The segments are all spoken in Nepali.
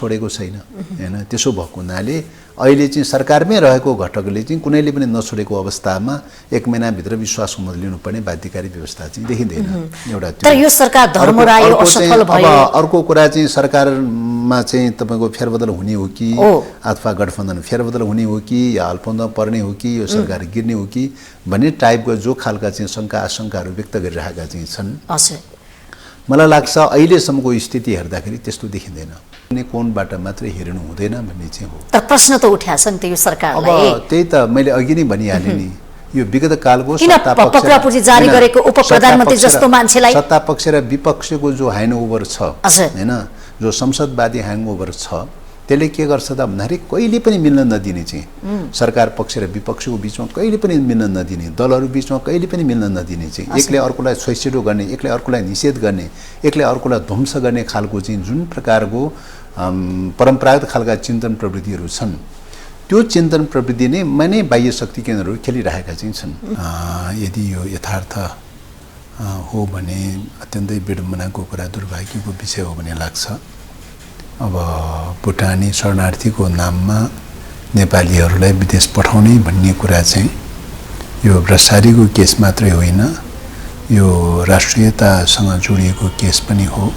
छोडेको छैन हैन। त्यसो भएको हुनाले अहिले चाहिँ सरकारमै रहेको घटकले चाहिँ कुनैले पनि नछोडेको अवस्थामा 1 महिनाभित्र विश्वासको मत लिनुपर्ने बाध्यकारी व्यवस्था चाहिँ देखिँदैन एउटा। तर यो सरकार धर्मरायो असफल भयो। अब अर्को कुरा चाहिँ सरकारमा चाहिँ तपाईको फेरबदल हुने हो कि अथवा गठबन्धन फेरबदल हुने हो कि या अल्पमतमा पर्ने हो कि यो सरकार गिर्ने हो कि भन्ने टाइपको जो खालका चाहिँ शंका आशंकाहरू व्यक्त गरिरहेका चाहिँ छन्। मलाई लाग्छ अहिलेसम्मको स्थिति हेर्दाखेरि त्यस्तो देखिँदैन। कुनै कोणबाट मात्रै हेर्नु हुँदैन भन्ने चाहिँ हो। तर प्रश्न त उठाएको छ नि त यो सरकारलाई। अब त्यही त मैले अघि नै भनिहालेँ नि, यो विगत कालको पक्रापुर्जी जारी गरेको उपप्रधानमन्त्री जस्तो मान्छेलाई सत्ता पक्ष र विपक्षको जो ह्याङओभर छ हैन, जो संसदवादी ह्याङओभर छ, त्यसले के गर्छ त भन्दाखेरि कहिले पनि मिल्न नदिने चाहिँ सरकार पक्ष र विपक्षको बीचमा कहिले पनि मिल्न नदिने, दलहरू बीचमा कहिले पनि मिल्न नदिने चाहिँ एकले अर्कोलाई छोइछिटो गर्ने, एकले अर्कोलाई निषेध गर्ने, एकले अर्कोलाई ध्वंस गर्ने खालको चाहिँ जुन प्रकारको परम्परागत खालका चिन्तन प्रवृत्तिहरू छन्, त्यो चिन्तन प्रवृत्ति नै माने बाह्य शक्ति केन्द्रहरू खेलिरहेका चाहिँ छन्। यदि यो यथार्थ हो भने अत्यन्तै विडम्बनाको कुरा, दुर्भाग्यको विषय हो भन्ने लाग्छ। अब भुटानी शरणार्थीको नाममा नेपालीहरूलाई विदेश पठाउने भन्ने कुरा चाहिँ यो भ्रष्टाचारीको केस मात्रै होइन, यो राष्ट्रियतासँग जोडिएको केस पनि हो।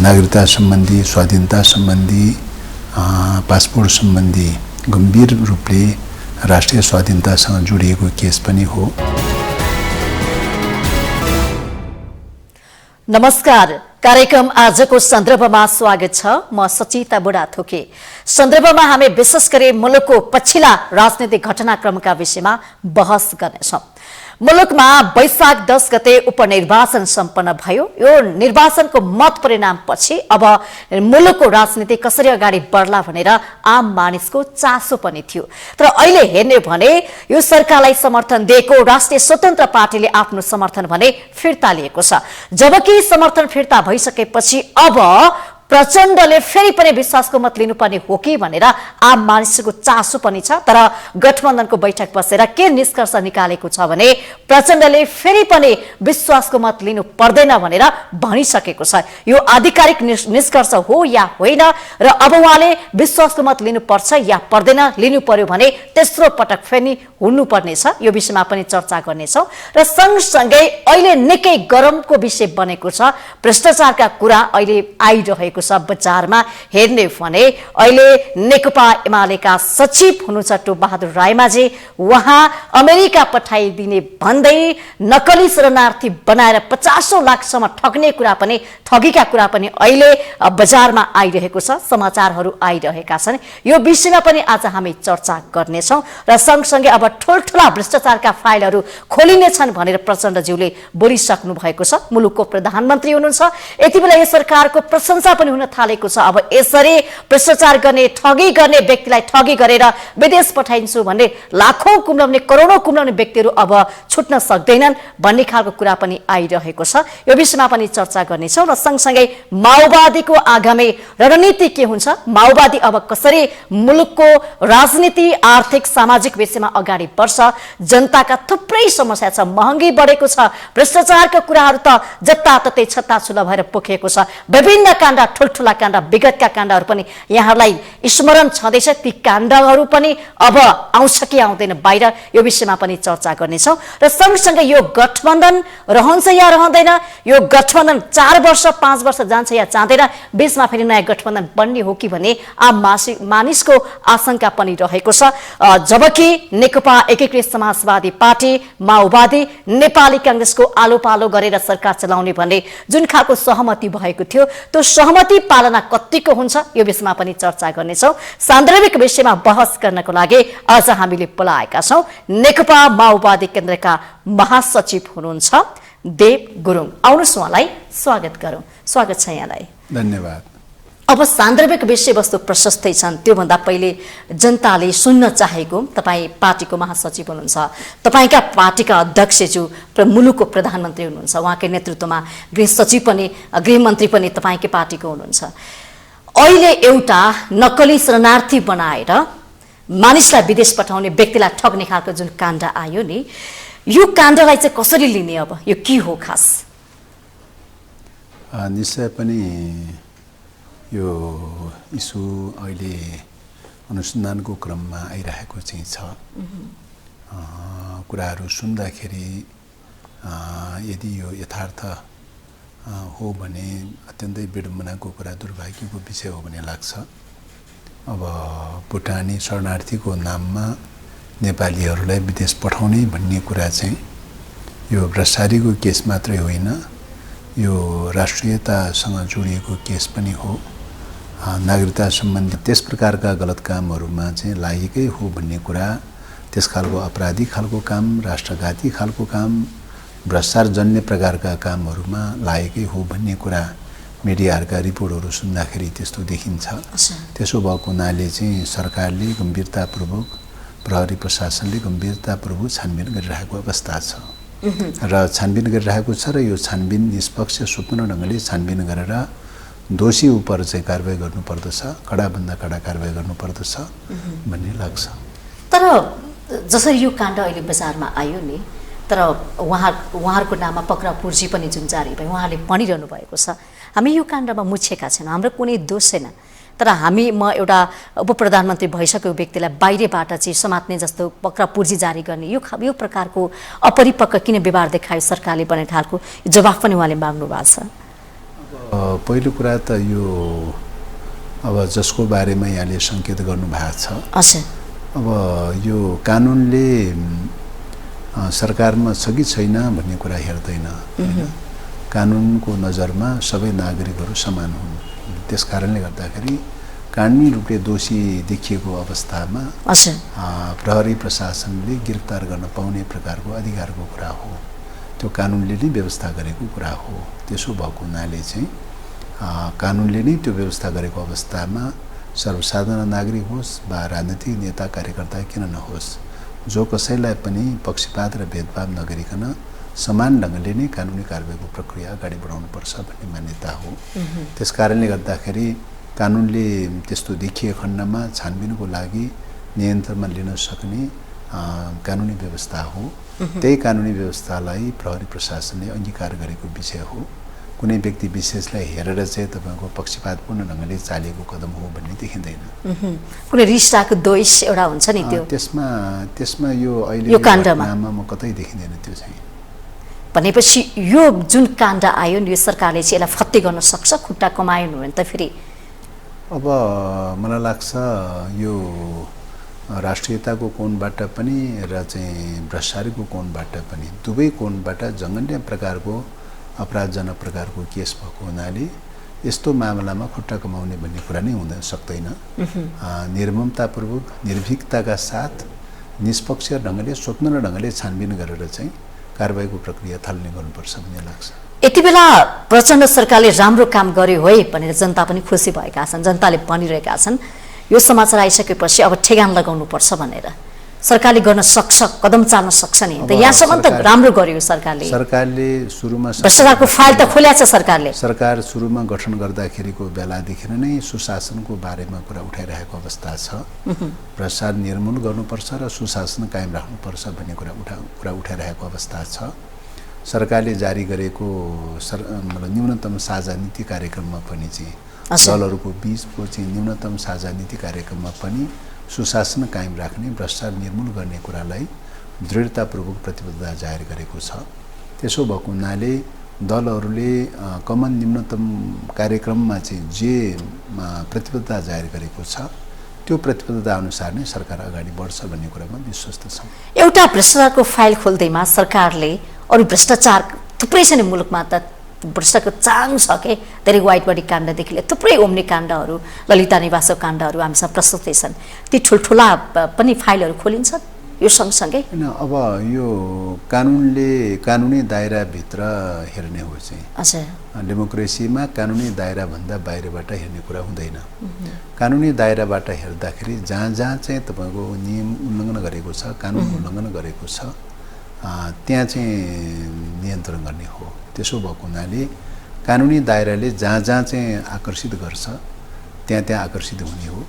नागरिकता सम्बन्धी, स्वाधीनता सम्बन्धी, पासपोर्ट सम्बन्धी गम्भीर रूपले राष्ट्रिय स्वाधीनतासँग जोडिएको केस पनि हो। नमस्कार, कार्यक्रम आजको सन्दर्भमा स्वागत छ। म सचिता बुढाथोके। सन्दर्भमा हामी विशेष गरी मुलुकको पछिल्ला राजनीतिक घटनाक्रमका विषयमा बहस गर्नेछौँ। मुलुकमा वैशाख 10 गते उपनिर्वाचन सम्पन्न भयो। यो निर्वाचनको मत परिणामपछि अब मुलुकको राजनीति कसरी अगाडि बढ्ला भनेर आम मानिसको चासो पनि थियो। तर अहिले हेर्ने भने यो सरकारलाई समर्थन दिएको राष्ट्रिय स्वतन्त्र पार्टीले आफ्नो समर्थन भने फिर्ता लिएको छ। जबकि समर्थन फिर्ता भइसकेपछि अब प्रचण्डले फेरि पनि विश्वासको मत लिनुपर्ने हो कि भनेर आम मानिसको चासो पनि छ। तर गठबन्धनको बैठक बसेर के निष्कर्ष निकालेको छ भने प्रचण्डले फेरि पनि विश्वासको मत लिनु पर्दैन भनेर भनिसकेको छ। यो आधिकारिक निष्कर्ष हो या होइन र अब उहाँले विश्वासको मत लिनुपर्छ या पर्दैन, लिनु पर्यो भने तेस्रो पटक फेरि हुनुपर्ने छ। यो विषयमा पनि चर्चा गर्नेछौँ र सँगसँगै अहिले निकै गरमको विषय बनेको छ भ्रष्टाचारका कुरा अहिले आइरहेको छ बजारमा। हेर्ने भने अहिले नेकपा एमालेका सचिव हुनुहुन्छ टोपबहादुर रायमाझी, उहाँ अमेरिका पठाइदिने भन्दै नक्कली शरणार्थी बनाएर 50 लाखसम्म ठगीका कुरा पनि अहिले बजारमा आइरहेको छ, समाचारहरू आइरहेका छन्। यो विषयमा पनि आज हामी चर्चा गर्नेछौँ र सँगसँगै अब ठुल्ठुला भ्रष्टाचारका फाइलहरू खोलिनेछन् भनेर प्रचण्डज्यूले बोलिसक्नु भएको छ। मुलुकको प्रधानमन्त्री हुनुहुन्छ, यति बेला यो सरकारको प्रशंसा पनि हुन थालेको छ। अब यसरी भ्रष्टाचार गर्ने, ठगी गर्ने व्यक्तिलाई ठगी गरेर विदेश पठाइन्छु भन्ने लाखौं कुम्लाउने, करोडौं कुम्लाउने व्यक्तिहरू अब छुट्न सक्दैनन् भन्ने खालको कुरा पनि आइरहेको छ। यो विषयमा पनि चर्चा गर्नेछौँ र सँगसँगै माओवादीको आगामी रणनीति के हुन्छ, माओवादी अब कसरी मुलुकको राजनीति, आर्थिक, सामाजिक विषयमा अगाडि बढ्छ, जनताका थुप्रै समस्या छ, महँगी बढेको छ, भ्रष्टाचारका कुराहरू त जताततै छत्ताछुल्ला भएर पोखिएको छ। विभिन्न काण्ड, ठुल्ठुला काण्ड, विगतका काण्डहरू पनि यहाँलाई स्मरण छँदैछ। ती काण्डहरू पनि अब आउँछ कि आउँदैन बाहिर, यो विषयमा पनि चर्चा गर्नेछौँ र सँगसँगै यो गठबन्धन रहन्छ या रहँदैन, यो गठबन्धन 4 वर्ष 5 वर्ष जान्छ या जाँदैन, बीचमा फेरि नयाँ गठबन्धन बन्ने हो कि भन्ने आम मानिसको आशंका पनि रहेको छ। जबकि नेकपा एकीकृत समाजवादी पार्टी, माओवादी, नेपाली कांग्रेसको आलो पालो गरेर सरकार चलाउने भन्ने जुन खालको सहमति भएको थियो, त्यो सहमति पालना कतिको हुन्छ यो विषयमा पनि चर्चा गर्नेछौँ। सान्दर्भिक विषयमा बहस गर्नको लागि आज हामीले बोलाएका छौँ नेकपा माओवादी केन्द्रका महासचिव हुनुहुन्छ देव गुरुङ। आउनुहोस् उहाँलाई स्वागत गरौँ। स्वागत छ यहाँलाई। धन्यवाद। अब सान्दर्भिक विषयवस्तु प्रशस्तै छन्, त्योभन्दा पहिले जनताले सुन्न चाहेको, तपाईँ पार्टीको महासचिव हुनुहुन्छ, तपाईँका पार्टीका अध्यक्षज्यू मुलुकको प्रधानमन्त्री हुनुहुन्छ, उहाँकै नेतृत्वमा गृह सचिव पनि, गृहमन्त्री पनि तपाईँकै पार्टीको हुनुहुन्छ। अहिले एउटा नक्कली शरणार्थी बनाएर मानिसलाई विदेश पठाउने, व्यक्तिलाई ठग्ने खालको जुन काण्ड आयो नि, यो काण्डलाई चाहिँ कसरी लिने, अब यो के हो खास? निश्चय पनि यो इस्यु अहिले अनुसन्धानको क्रममा आइरहेको चाहिँ छ। कुराहरू सुन्दाखेरि यदि यो यथार्थ हो भने अत्यन्तै विडम्बनाको कुरा, दुर्भाग्यको विषय हो भन्ने लाग्छ। अब भुटानी शरणार्थीको नाममा नेपालीहरूलाई विदेश पठाउने भन्ने कुरा चाहिँ यो भ्रष्टाचारीको केस मात्रै होइन, यो राष्ट्रियतासँग जोडिएको केस पनि हो। नागरिकता सम्बन्धी त्यस प्रकारका गलत कामहरूमा चाहिँ लागेकै हो भन्ने कुरा, त्यस खालको अपराधिक खालको काम, राष्ट्रघाती खालको काम, भ्रष्टाचारजन्य प्रकारका कामहरूमा लागेकै हो भन्ने कुरा मिडियाहरूका रिपोर्टहरू सुन्दाखेरि त्यस्तो देखिन्छ। त्यसो भएको हुनाले चाहिँ सरकारले गम्भीरतापूर्वक, प्रहरी प्रशासनले गम्भीरतापूर्वक छानबिन गरिरहेको अवस्था छ र छानबिन गरिरहेको छ र यो छानबिन निष्पक्ष स्वतन्त्र ढङ्गले छानबिन गरेर दोषी उप चाहिँ कारबाही गर्नुपर्दछ, कडाभन्दा कडा कारबाही गर्नुपर्दछ भन्ने लाग्छ। तर जसरी यो काण्ड अहिले बजारमा आयो नि, तर उहाँहरूको नाममा पक्राउ पूर्जी पनि जुन जारी भयो, उहाँले भनिरहनु भएको छ हामी यो काण्डमा मुछेका छैनौँ, हाम्रो कुनै दोष छैन। तर म एउटा उप प्रधानमन्त्री भइसकेको व्यक्तिलाई बाहिरबाट चाहिँ समात्ने जस्तो पक्राउ पूर्जी जारी गर्ने यो प्रकारको अपरिपक्व किन व्यवहार देखायो सरकारले भन्ने खालको जवाफ पनि उहाँले माग्नु भएको छ। पहिलो कुरा त यो अब जसको बारेमा यहाँले सङ्केत गर्नुभएको छ, अब यो कानुनले सरकारमा छ कि छैन भन्ने कुरा हेर्दैन। कानुनको नजरमा सबै नागरिकहरू समान हुन्। त्यस कारणले गर्दाखेरि कानुनी रूपले दोषी देखिएको अवस्थामा प्रहरी प्रशासनले गिरफ्तार गर्न पाउने प्रकारको अधिकारको कुरा हो, त्यो कानुनले नै व्यवस्था गरेको कुरा हो। त्यसो भएको हुनाले चाहिँ कानुनले नै त्यो व्यवस्था गरेको अवस्थामा सर्वसाधारण नागरिक होस् वा राजनीतिक नेता कार्यकर्ता किन नहोस्, जो कसैलाई पनि पक्षपात र भेदभाव नगरिकन समान ढङ्गले नै कानुनी कारबाहीको प्रक्रिया अगाडि बढाउनुपर्छ भन्ने मान्यता हो। त्यस कारणले गर्दाखेरि कानुनले त्यस्तो देखिए खण्डमा छानबिनको लागि नियन्त्रणमा लिन सक्ने कानुनी व्यवस्था हो। त्यही कानुनी व्यवस्थालाई प्रहरी प्रशासनले अंगीकार गरेको विषय हो। कुनै व्यक्ति विशेषलाई हेरेर चाहिँ तपाईँको पक्षपातपूर्ण ढङ्गले चालिएको कदम हो भन्ने देखिँदैन। कुनै रिसाको द्वेष एउटा हुन्छ नि त्यो, त्यसमा यो अहिले काण्डमा म कतै देखिँदैन त्यो चाहिँ। भनेपछि यो जुन काण्ड आयो नि, यो सरकारले चाहिँ यसलाई फत्ते गर्न सक्छ, खुट्टा कमाएन भने त फेरि अब मलाई लाग्छ यो राष्ट्रियताको कोणबाट पनि र चाहिँ भ्रष्टाचारीको कोणबाट पनि, दुवै कोणबाट जघन्य प्रकारको अपराधजनक प्रकारको केस भएको हुनाले यस्तो मामलामा खुट्टा कमाउने भन्ने कुरा नै हुन सक्दैन। निर्ममतापूर्वक, निर्भीकताका साथ, निष्पक्ष ढङ्गले, स्वतन्त्र ढङ्गले छानबिन गरेर चाहिँ कारबाहीको प्रक्रिया थाल्ने गर्नुपर्छ भन्ने लाग्छ। यति बेला प्रचण्ड सरकारले राम्रो काम गर्यो है भनेर जनता पनि खुसी भएका छन्, जनताले भनिरहेका छन् यो समाचार आइसकेपछि अब ठेगान लगाउनुपर्छ भनेर। सरकारले गर्न सक्छ, कदम चाल्न सक्छ नि, त यहाँसम्म त राम्रो गर्यो सरकारले। सरकारले सुरुमा भ्रष्टाचारको फाइल त खोलेको छ सरकारले। सरकार सुरुमा गठन गर्दाखेरिको बेलादेखि नै सुशासनको बारेमा कुरा उठाइरहेको अवस्था छ। भ्रष्टाचार निर्मूल गर्नुपर्छ र सुशासन कायम राख्नुपर्छ भन्ने कुरा उठाइरहेको अवस्था छ। सरकारले जारी गरेको न्यूनतम साझा नीति कार्यक्रममा पनि चाहिँ दलहरूको बीचको चाहिँ न्यूनतम साझा नीति कार्यक्रममा पनि सुशासन कायम राख्ने, भ्रष्टाचार निर्मूल गर्ने कुरालाई दृढतापूर्वक प्रतिबद्धता जाहेर गरेको छ। त्यसो भएको हुनाले दलहरूले कमन न्यूनतम कार्यक्रममा चाहिँ जे प्रतिबद्धता जाहेर गरेको छ त्यो प्रतिबद्धता अनुसार नै सरकार अगाडि बढ्छ भन्ने कुरामा विश्वस्त छौँ। एउटा भ्रष्टाचारको फाइल खोल्दैमा सरकारले अरू भ्रष्टाचार थुप्रै छ नि मुलुकमा, त भ्रष्टाचारको चाङ छ के, धेरै व्हाइट बडी काण्डदेखि लिएर थुप्रै ओम्ने काण्डहरू, ललिता निवासको काण्डहरू हामीसँग प्रस्तुतै छन्। ती ठुल्ठुला पनि फाइलहरू खोलिन्छ यो सँगसँगै? होइन, अब यो कानुनी दायराभित्र हेर्ने हो चाहिँ। डेमोक्रेसीमा कानुनी दायराभन्दा बाहिरबाट हेर्ने कुरा हुँदैन। कानुनी दायराबाट हेर्दाखेरि जहाँ चाहिँ तपाईँको नियम उल्लङ्घन गरेको छ, कानुन उल्लङ्घन गरेको छ, त्यहाँ चाहिँ नियन्त्रण गर्ने हो। त्यसो भएको हुनाले कानुनी दायराले जहाँ चाहिँ आकर्षित गर्छ त्यहाँ आकर्षित हुने हो।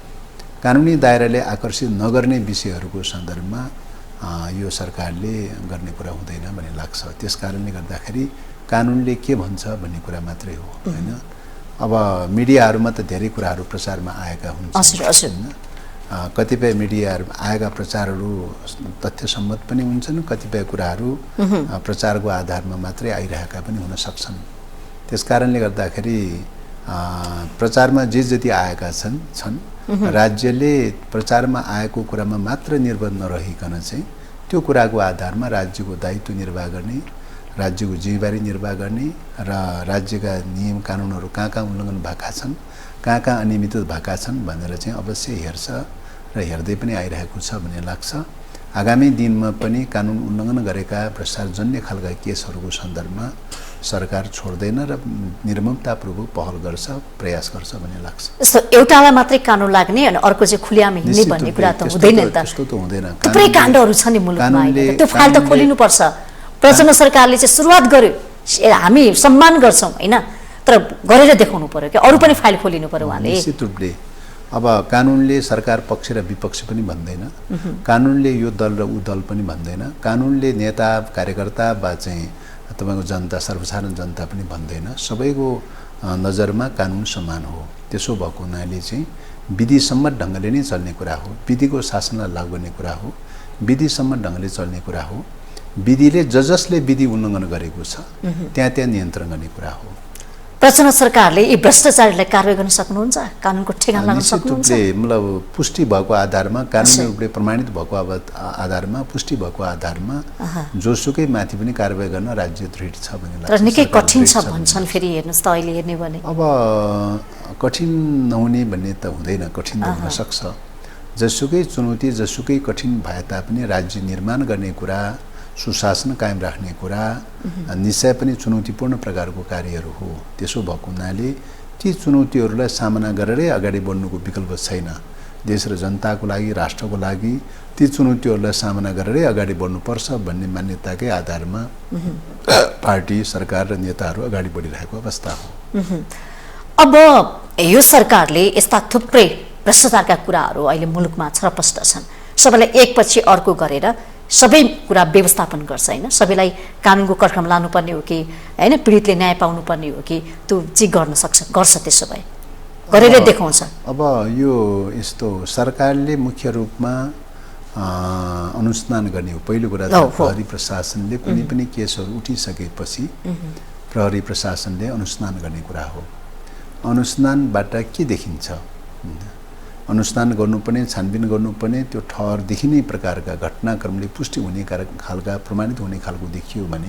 कानुनी दायराले आकर्षित नगर्ने विषयहरूको सन्दर्भमा यो सरकारले गर्ने कुरा हुँदैन भन्ने लाग्छ। त्यस कारणले गर्दाखेरि कानुनले के भन्छ भन्ने कुरा मात्रै हो, होइन। अब मिडियाहरूमा त धेरै कुराहरू प्रचारमा आएका हुन्छन्, कतिपय मिडियाहरू आएका प्रचारहरू तथ्यसम्मत पनि हुन्छन्, कतिपय कुराहरू प्रचारको आधारमा मात्रै आइरहेका पनि हुन सक्छन्। त्यसकारणले गर्दाखेरि प्रचारमा जे जति आएका छन् राज्यले प्रचारमा आएको कुरामा मात्र निर्भर नरहिकन चाहिँ त्यो कुराको आधारमा राज्यको दायित्व निर्वाह गर्ने, राज्यको जिम्मेवारी निर्वाह गर्ने र राज्यका नियम कानुनहरू कहाँ कहाँ उल्लङ्घन भएका छन्, कहाँ कहाँ अनियमित भएका छन् भनेर चाहिँ अवश्य हेर्छ र हेर्दै पनि आइरहेको छ भन्ने लाग्छ। आगामी दिनमा पनि कानुन उल्लङ्घन गरेका भ्रष्टाचारजन्य खालका केसहरूको सन्दर्भमा सरकार छोड्दैन र निर्ममतापूर्वक पहल गर्छ, प्रयास गर्छ भन्ने लाग्छ। यस्तो एउटालाई मात्रै कानुन लाग्ने अनि अर्को चाहिँ खुल्याम हिँड्ने भन्ने कुरा त हुँदैन नि त। त्यस्तो त हुँदैन। थुप्रै काण्डहरू छ नि मुलुकमा, त्यो फाइल त खोलिनुपर्छ। प्रचण्ड सरकारले चाहिँ सुरुवात गर्यो, हामी सम्मान गर्छौँ होइन, तर गरेर देखाउनु पर्यो कि अरू पनि फाइल खोलिनु पर्यो उहाँले। निश्चित रूपले अब कानुनले सरकार पक्ष र विपक्ष पनि भन्दैन, कानुनले यो दल र ऊ दल पनि भन्दैन, कानुनले नेता कार्यकर्ता वा चाहिँ तपाईँको जनता सर्वसाधारण जनता पनि भन्दैन। सबैको नजरमा कानुन समान हो। त्यसो भएको हुनाले चाहिँ विधिसम्मत ढङ्गले नै चल्ने कुरा हो, विधिको शासनलाई लागू गर्ने कुरा हो, विधिसम्मत ढङ्गले चल्ने कुरा हो। विधिले जसले विधि उल्लङ्घन गरेको छ त्यहाँ नियन्त्रण गर्ने कुरा हो। प्रचण्ड सरकारले यी भ्रष्टाचारीलाई कारवाही गर्न सक्नुहुन्छ, कानुनको ठेगान लाग्न सक्नुहुन्छ? मतलब पुष्टि भएको आधारमा, कानुनी रूपले प्रमाणित भएको आधारमा, पुष्टि भएको आधारमा जोसुकै माथि पनि कारवाही गर्न राज्य दृढ छ भन्ने लाग्छ। तर निकै कठिन छ भन्छन् फेरि, हेर्नुहोस् त अहिले हेर्ने भने। अब कठिन नहुने भन्ने त हुँदैन, कठिन त हुन सक्छ। जसुकै चुनौती, जसुकै कठिन भए तापनि राज्य निर्माण गर्ने कुरा, सुशासन कायम राख्ने कुरा निश्चय पनि चुनौतीपूर्ण प्रकारको कार्यहरू हो। त्यसो भएको हुनाले ती चुनौतीहरूलाई सामना गरेरै अगाडि बढ्नुको विकल्प छैन। देश र जनताको लागि, राष्ट्रको लागि ती चुनौतीहरूलाई सामना गरेरै अगाडि बढ्नुपर्छ भन्ने मान्यताकै आधारमा पार्टी, सरकार र नेताहरू अगाडि बढिरहेको अवस्था हो। अब यो सरकारले यस्ता थुप्रै भ्रष्टाचारका कुराहरू अहिले मुलुकमा छरपष्ट छन्, सबैलाई एकपछि अर्को गरेर सबै कुरा व्यवस्थापन गर्छ होइन, सबैलाई कानुनको कठघरामा लानुपर्ने हो कि होइन, पीडितले न्याय पाउनुपर्ने हो कि त्यो चाहिँ गर्न सक्छ, गर्छ, त्यसो भए गरेर देखाउँछ। अब यो यस्तो सरकारले मुख्य रूपमा अनुसन्धान गर्ने हो। पहिलो कुरा त प्रहरी प्रशासनले कुनै पनि केसहरू उठिसकेपछि प्रहरी प्रशासनले अनुसन्धान गर्ने कुरा हो। अनुसन्धानबाट के देखिन्छ, अनुसन्धान गर्नुपर्ने, छानबिन गर्नुपर्ने, त्यो ठहरदेखि नै प्रकारका घटनाक्रमले पुष्टि हुने खालका, प्रमाणित हुने खालको देखियो भने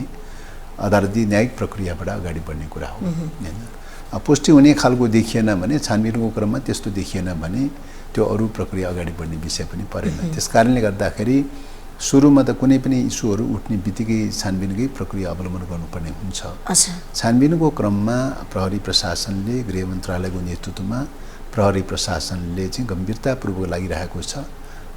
अदालती न्यायिक प्रक्रियाबाट अगाडि बढ्ने कुरा हो होइन। पुष्टि हुने खालको देखिएन भने, छानबिनको क्रममा त्यस्तो देखिएन भने त्यो अरू प्रक्रिया अगाडि बढ्ने विषय पनि परेन। त्यस कारणले गर्दाखेरि सुरुमा त कुनै पनि इस्युहरू उठ्ने बित्तिकै छानबिनकै प्रक्रिया अवलम्बन गर्नुपर्ने हुन्छ। छानबिनको क्रममा प्रहरी प्रशासनले, गृह मन्त्रालयको नेतृत्वमा प्रहरी प्रशासनले चाहिँ गम्भीरतापूर्वक लागिरहेको छ।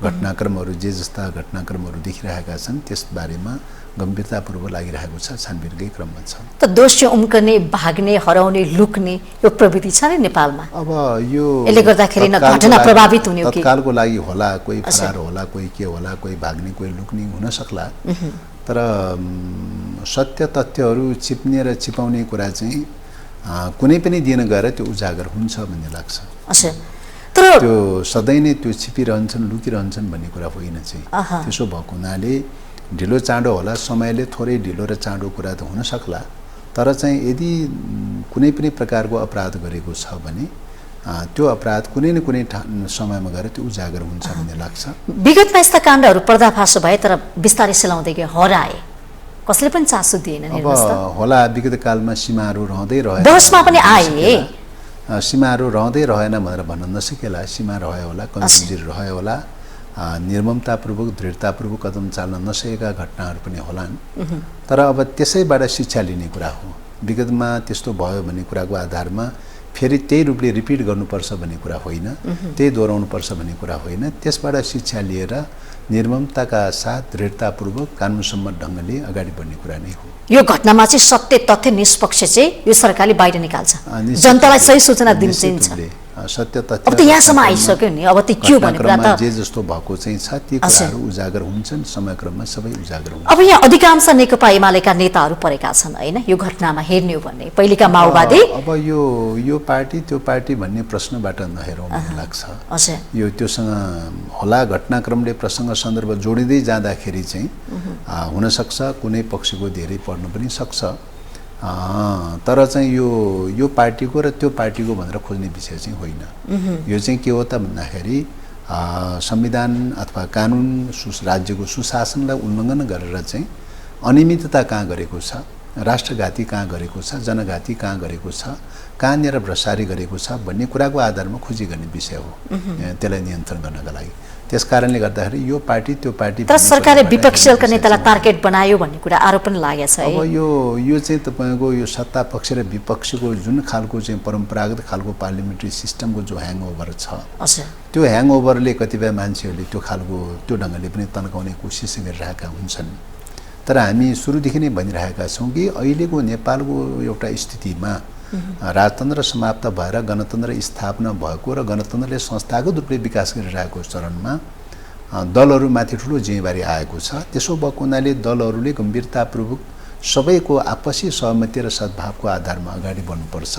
घटनाक्रमहरू जे जस्ता घटनाक्रमहरू देखिरहेका छन् त्यसबारेमा गम्भीरतापूर्वक लागिरहेको छ, छानबिनकै क्रममा छ। त दोषी उम्कने, भाग्ने, हराउने, लुक्ने यो प्रवृत्ति छ नि नेपालमा। अब यो यसले गर्दाखेरि घटना प्रभावित हुने हो कि तत्कालको लागि होला, कोही फरार होला, कोही के होला, कोही भाग्ने, कोही लुक्ने हुन सक्ला। तर सत्य तथ्यहरू छिप्ने र छिपाउने कुरा चाहिँ कुनै पनि दिन गएर त्यो उजागर हुन्छ भन्ने लाग्छ। तर त्यो सधैँ नै त्यो छिपिरहन्छन्, लुकिरहन्छन् भन्ने कुरा होइन चाहिँ। त्यसो भएको हुनाले ढिलो चाँडो होला, समयले थोरै ढिलो र चाँडो कुरा त हुन सक्ला, तर चाहिँ यदि कुनै पनि प्रकारको अपराध गरेको छ भने त्यो अपराध कुनै न कुनै समयमा गएर त्यो उजागर हुन्छ भन्ने लाग्छ। विगतमा यस्ता काण्डहरू पर्दाफास भए तर बिस्तारै सेलाउँदै गए, हराए, कसैले पनि चासो दिएन। अब होला विगत कालमा सीमाहरू रहँदै रहे, बहसमा पनि आए, सीमाहरू रहँदै रहेन भनेर भन्न नसकेला। सीमा रह्यो होला, कमजोरी रह्यो होला, निर्ममतापूर्वक, दृढतापूर्वक कदम चाल्न नसकेका घटनाहरू पनि होलान्। तर अब त्यसैबाट शिक्षा लिने कुरा हो। विगतमा त्यस्तो भयो भन्ने कुराको आधारमा फेरि त्यही रूपले रिपिट गर्नुपर्छ भन्ने कुरा होइन, त्यही दोहोऱ्याउनुपर्छ भन्ने कुरा होइन। त्यसबाट शिक्षा लिएर निर्ममताका साथ दृढतापूर्वक कानुनसम्मत ढङ्गले अगाडि बढ्ने कुरा नै हो। यो घटनामा चाहिँ सत्य, तथ्य, निष्पक्ष चाहिँ यो सरकारले बाहिर निकाल्छ, जनतालाई सही सूचना दिन्छ। सत्य तथ्य अब त यहाँसम्म आइसक्यो नि, अब त्यो के हो भने कुरा त जे जस्तो भएको चाहिँ छ ती कुराहरू उजागर हुन्छन्, समयक्रममा सबै उजागर हुन्छ। अब यहाँ अधिकांश नेकपा एमालेका नेताहरू परेका छन् हैन यो घटनामा हेर्ने हो भने। पहिलेका माओवादी अब यो पार्टी त्यो पार्टी भन्ने प्रश्नबाट नहेरौँ भन्ने लाग्छ। यो त्योसँग होला घटनाक्रमले प्रसङ्ग सन्दर्भ जोडिँदै जाँदाखेरि चाहिँ हुनसक्छ कुनै पक्षको धेरै पर्न पनि सक्छ, तर चाहिँ यो पार्टीको र त्यो पार्टीको भनेर खोज्ने विषय चाहिँ होइन। यो चाहिँ के हो त भन्दाखेरि संविधान अथवा कानुन राज्यको सुशासनलाई उल्लङ्घन गरेर चाहिँ अनियमितता कहाँ गरेको छ, राष्ट्रघाती कहाँ गरेको छ, जनघाती कहाँ गरेको छ, कहाँनिर भ्रष्टाचारी गरेको छ भन्ने कुराको आधारमा खोजी गर्ने विषय हो त्यसलाई नियन्त्रण गर्नका लागि। त्यस कारणले गर्दाखेरि यो पार्टी त्यो पार्टी तर सरकारले विपक्षी दलका नेतालाई टार्गेट बनायो भन्ने कुरा आरोप पनि लागेको छ। अब यो चाहिँ तपाईँको यो सत्ता पक्ष र विपक्षीको जुन खालको चाहिँ परम्परागत खालको पार्लिमेन्ट्री सिस्टमको जो ह्याङओभर छ, त्यो ह्याङओभरले कतिपय मान्छेहरूले त्यो खालको त्यो ढङ्गले पनि तन्काउने कोसिस गरिरहेका हुन्छन्। तर हामी सुरुदेखि नै भनिरहेका छौँ कि अहिलेको नेपालको एउटा स्थितिमा राजतन्त्र समाप्त भएर गणतन्त्र स्थापना भएको र गणतन्त्रले संस्थागत रूपले विकास गरिरहेको चरणमा दलहरूमाथि ठुलो जिम्मेवारी आएको छ। त्यसो भएको हुनाले दलहरूले गम्भीरतापूर्वक सबैको आपसी सहमति र सद्भावको आधारमा अगाडि बढ्नुपर्छ।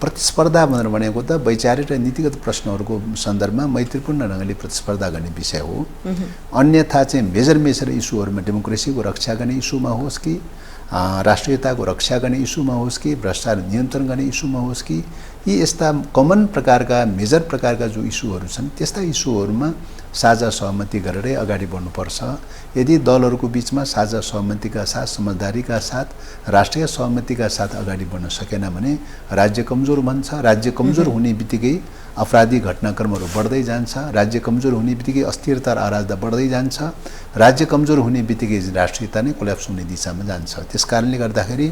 प्रतिस्पर्धा भनेर भनेको त वैचारिक र नीतिगत प्रश्नहरूको सन्दर्भमा मैत्रीपूर्ण ढङ्गले प्रतिस्पर्धा गर्ने विषय हो। अन्यथा चाहिँ मेजर इस्युहरूमा डेमोक्रेसीको रक्षा गर्ने इस्युमा होस् कि राष्ट्रियताको रक्षा गर्ने इस्युमा होस् कि भ्रष्टाचार नियन्त्रण गर्ने इस्युमा होस् कि यी यस्ता कमन प्रकारका मेजर प्रकारका जो इस्युहरू छन् त्यस्ता इस्युहरूमा साझा सहमति गरेरै अगाडि बढ्नुपर्छ। यदि दलहरूको बिचमा साझा सहमतिका साथ, समझदारीका साथ, राष्ट्रिय सहमतिका साथ अगाडि बढ्न सकेन भने राज्य कमजोर बन्छ। राज्य कमजोर हुने बित्तिकै अपराधी घटनाक्रमहरू बढ्दै जान्छ। राज्य कमजोर हुने बित्तिकै अस्थिरता र अराजकता बढ्दै जान्छ। राज्य कमजोर हुने बित्तिकै राष्ट्रियता नै कोल्याप्स हुने दिशामा जान्छ। त्यसकारणले गर्दाखेरि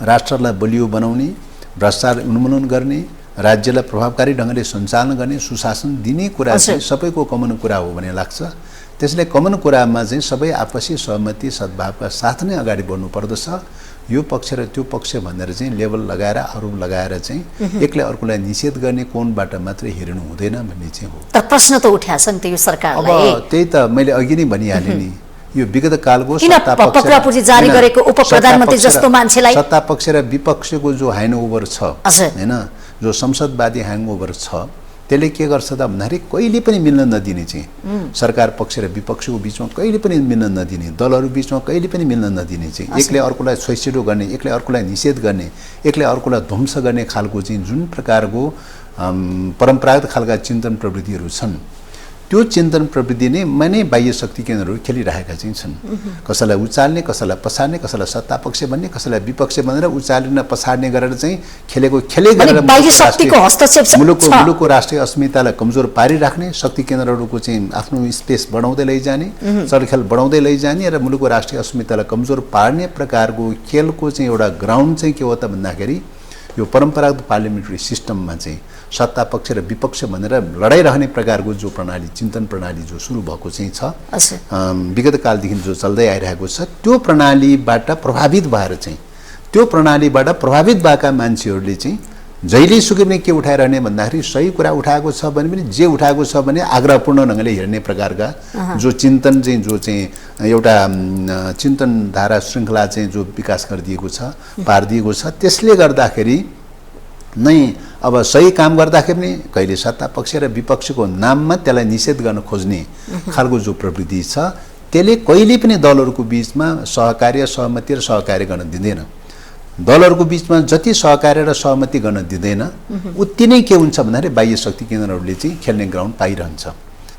राष्ट्रलाई बलियो बनाउने, भ्रष्टाचार उन्मूलन गर्ने, राज्यलाई प्रभावकारी ढङ्गले सञ्चालन गर्ने, सुशासन दिने कुरा चाहिँ सबैको कमन कुरा हो भन्ने लाग्छ। त्यसले कमन कुरामा चाहिँ सबै आपसी सहमति सद्भावका साथ नै अगाडि बढ्नु पर्दछ। यो पक्ष र त्यो पक्ष भनेर चाहिँ लेभल लगाएर आरोप लगाएर चाहिँ एकले अर्कोलाई निषेध गर्ने कोणबाट मात्रै हेर्नु हुँदैन भन्ने चाहिँ हो। त प्रश्न त उठाएको छ नि त यो सरकारले। अब त्यही त मैले अघि नै भनिहालेँ नि, यो विगत कालको सत्ता पक्ष जारी गरेको उपप्रधानमन्त्री जस्तो मान्छेलाई सत्ता पक्ष र विपक्षको जो ह्याङओभर छ हैन, जो संसदवादी ह्याङओभर छ त्यसले के गर्छ त भन्दाखेरि कहिले पनि मिल्न नदिने चाहिँ सरकार पक्ष र विपक्षको बिचमा कहिले पनि मिल्न नदिने, दलहरू बिचमा कहिले पनि मिल्न नदिने चाहिँ एकले अर्कोलाई छोइछिटो गर्ने, एकले अर्कोलाई निषेध गर्ने, एकले अर्कोलाई ध्वंस गर्ने खालको चाहिँ जुन प्रकारको परम्परागत खालका चिन्तन प्रवृत्तिहरू छन् त्यो चिन्तन प्रवृत्ति नै माने बाह्य शक्ति केन्द्रहरू खेलिरहेका चाहिँ छन्। कसैलाई उचाल्ने, कसैलाई पछाड्ने, कसैलाई सत्ता पक्ष भन्ने, कसैलाई विपक्ष भनेर उचाल्ने पछाड्ने गरेर चाहिँ खेले गरेर बाह्य शक्तिको हस्तक्षेप मुलुकको राष्ट्रिय अस्मितालाई कमजोर पारिराख्ने, शक्ति केन्द्रहरूको चाहिँ आफ्नो स्पेस बढाउँदै लैजाने, चलखेल बढाउँदै लैजाने र मुलुकको राष्ट्रिय अस्मितालाई कमजोर पार्ने प्रकारको खेलको चाहिँ एउटा ग्राउन्ड चाहिँ के हो त भन्दाखेरि यो परम्परागत पार्लिमेन्ट्री सिस्टममा चाहिँ सत्ता पक्ष र विपक्ष भनेर लडाइरहने प्रकारको जो प्रणाली, चिन्तन प्रणाली जो सुरु भएको चाहिँ छ विगत कालदेखि जो चल्दै आइरहेको छ, त्यो प्रणालीबाट प्रभावित भएर चाहिँ त्यो प्रणालीबाट प्रभावित भएका मान्छेहरूले चाहिँ जहिले सुकै पनि के उठाइरहने भन्दाखेरि सही कुरा उठाएको छ भने पनि जे उठाएको छ भने आग्रहपूर्ण ढङ्गले हेर्ने प्रकारका जो चिन्तन चाहिँ जो चाहिँ एउटा चिन्तन धारा श्रृङ्खला चाहिँ जो विकास गरिदिएको छ, पारिदिएको छ, त्यसले गर्दाखेरि नै अब सही काम गर्दाखेरि पनि कहिले सत्ता पक्ष र विपक्षको नाममा त्यसलाई निषेध गर्न खोज्ने खालको जो प्रवृत्ति छ त्यसले कहिले पनि दलहरूको बिचमा सहकार्य, सहमति र सहकार्य गर्न दिँदैन। दलहरूको बिचमा जति सहकार्य र सहमति गर्न दिँदैन उति नै के हुन्छ भन्दाखेरि बाह्य शक्ति केन्द्रहरूले चाहिँ खेल्ने ग्राउन्ड पाइरहन्छ।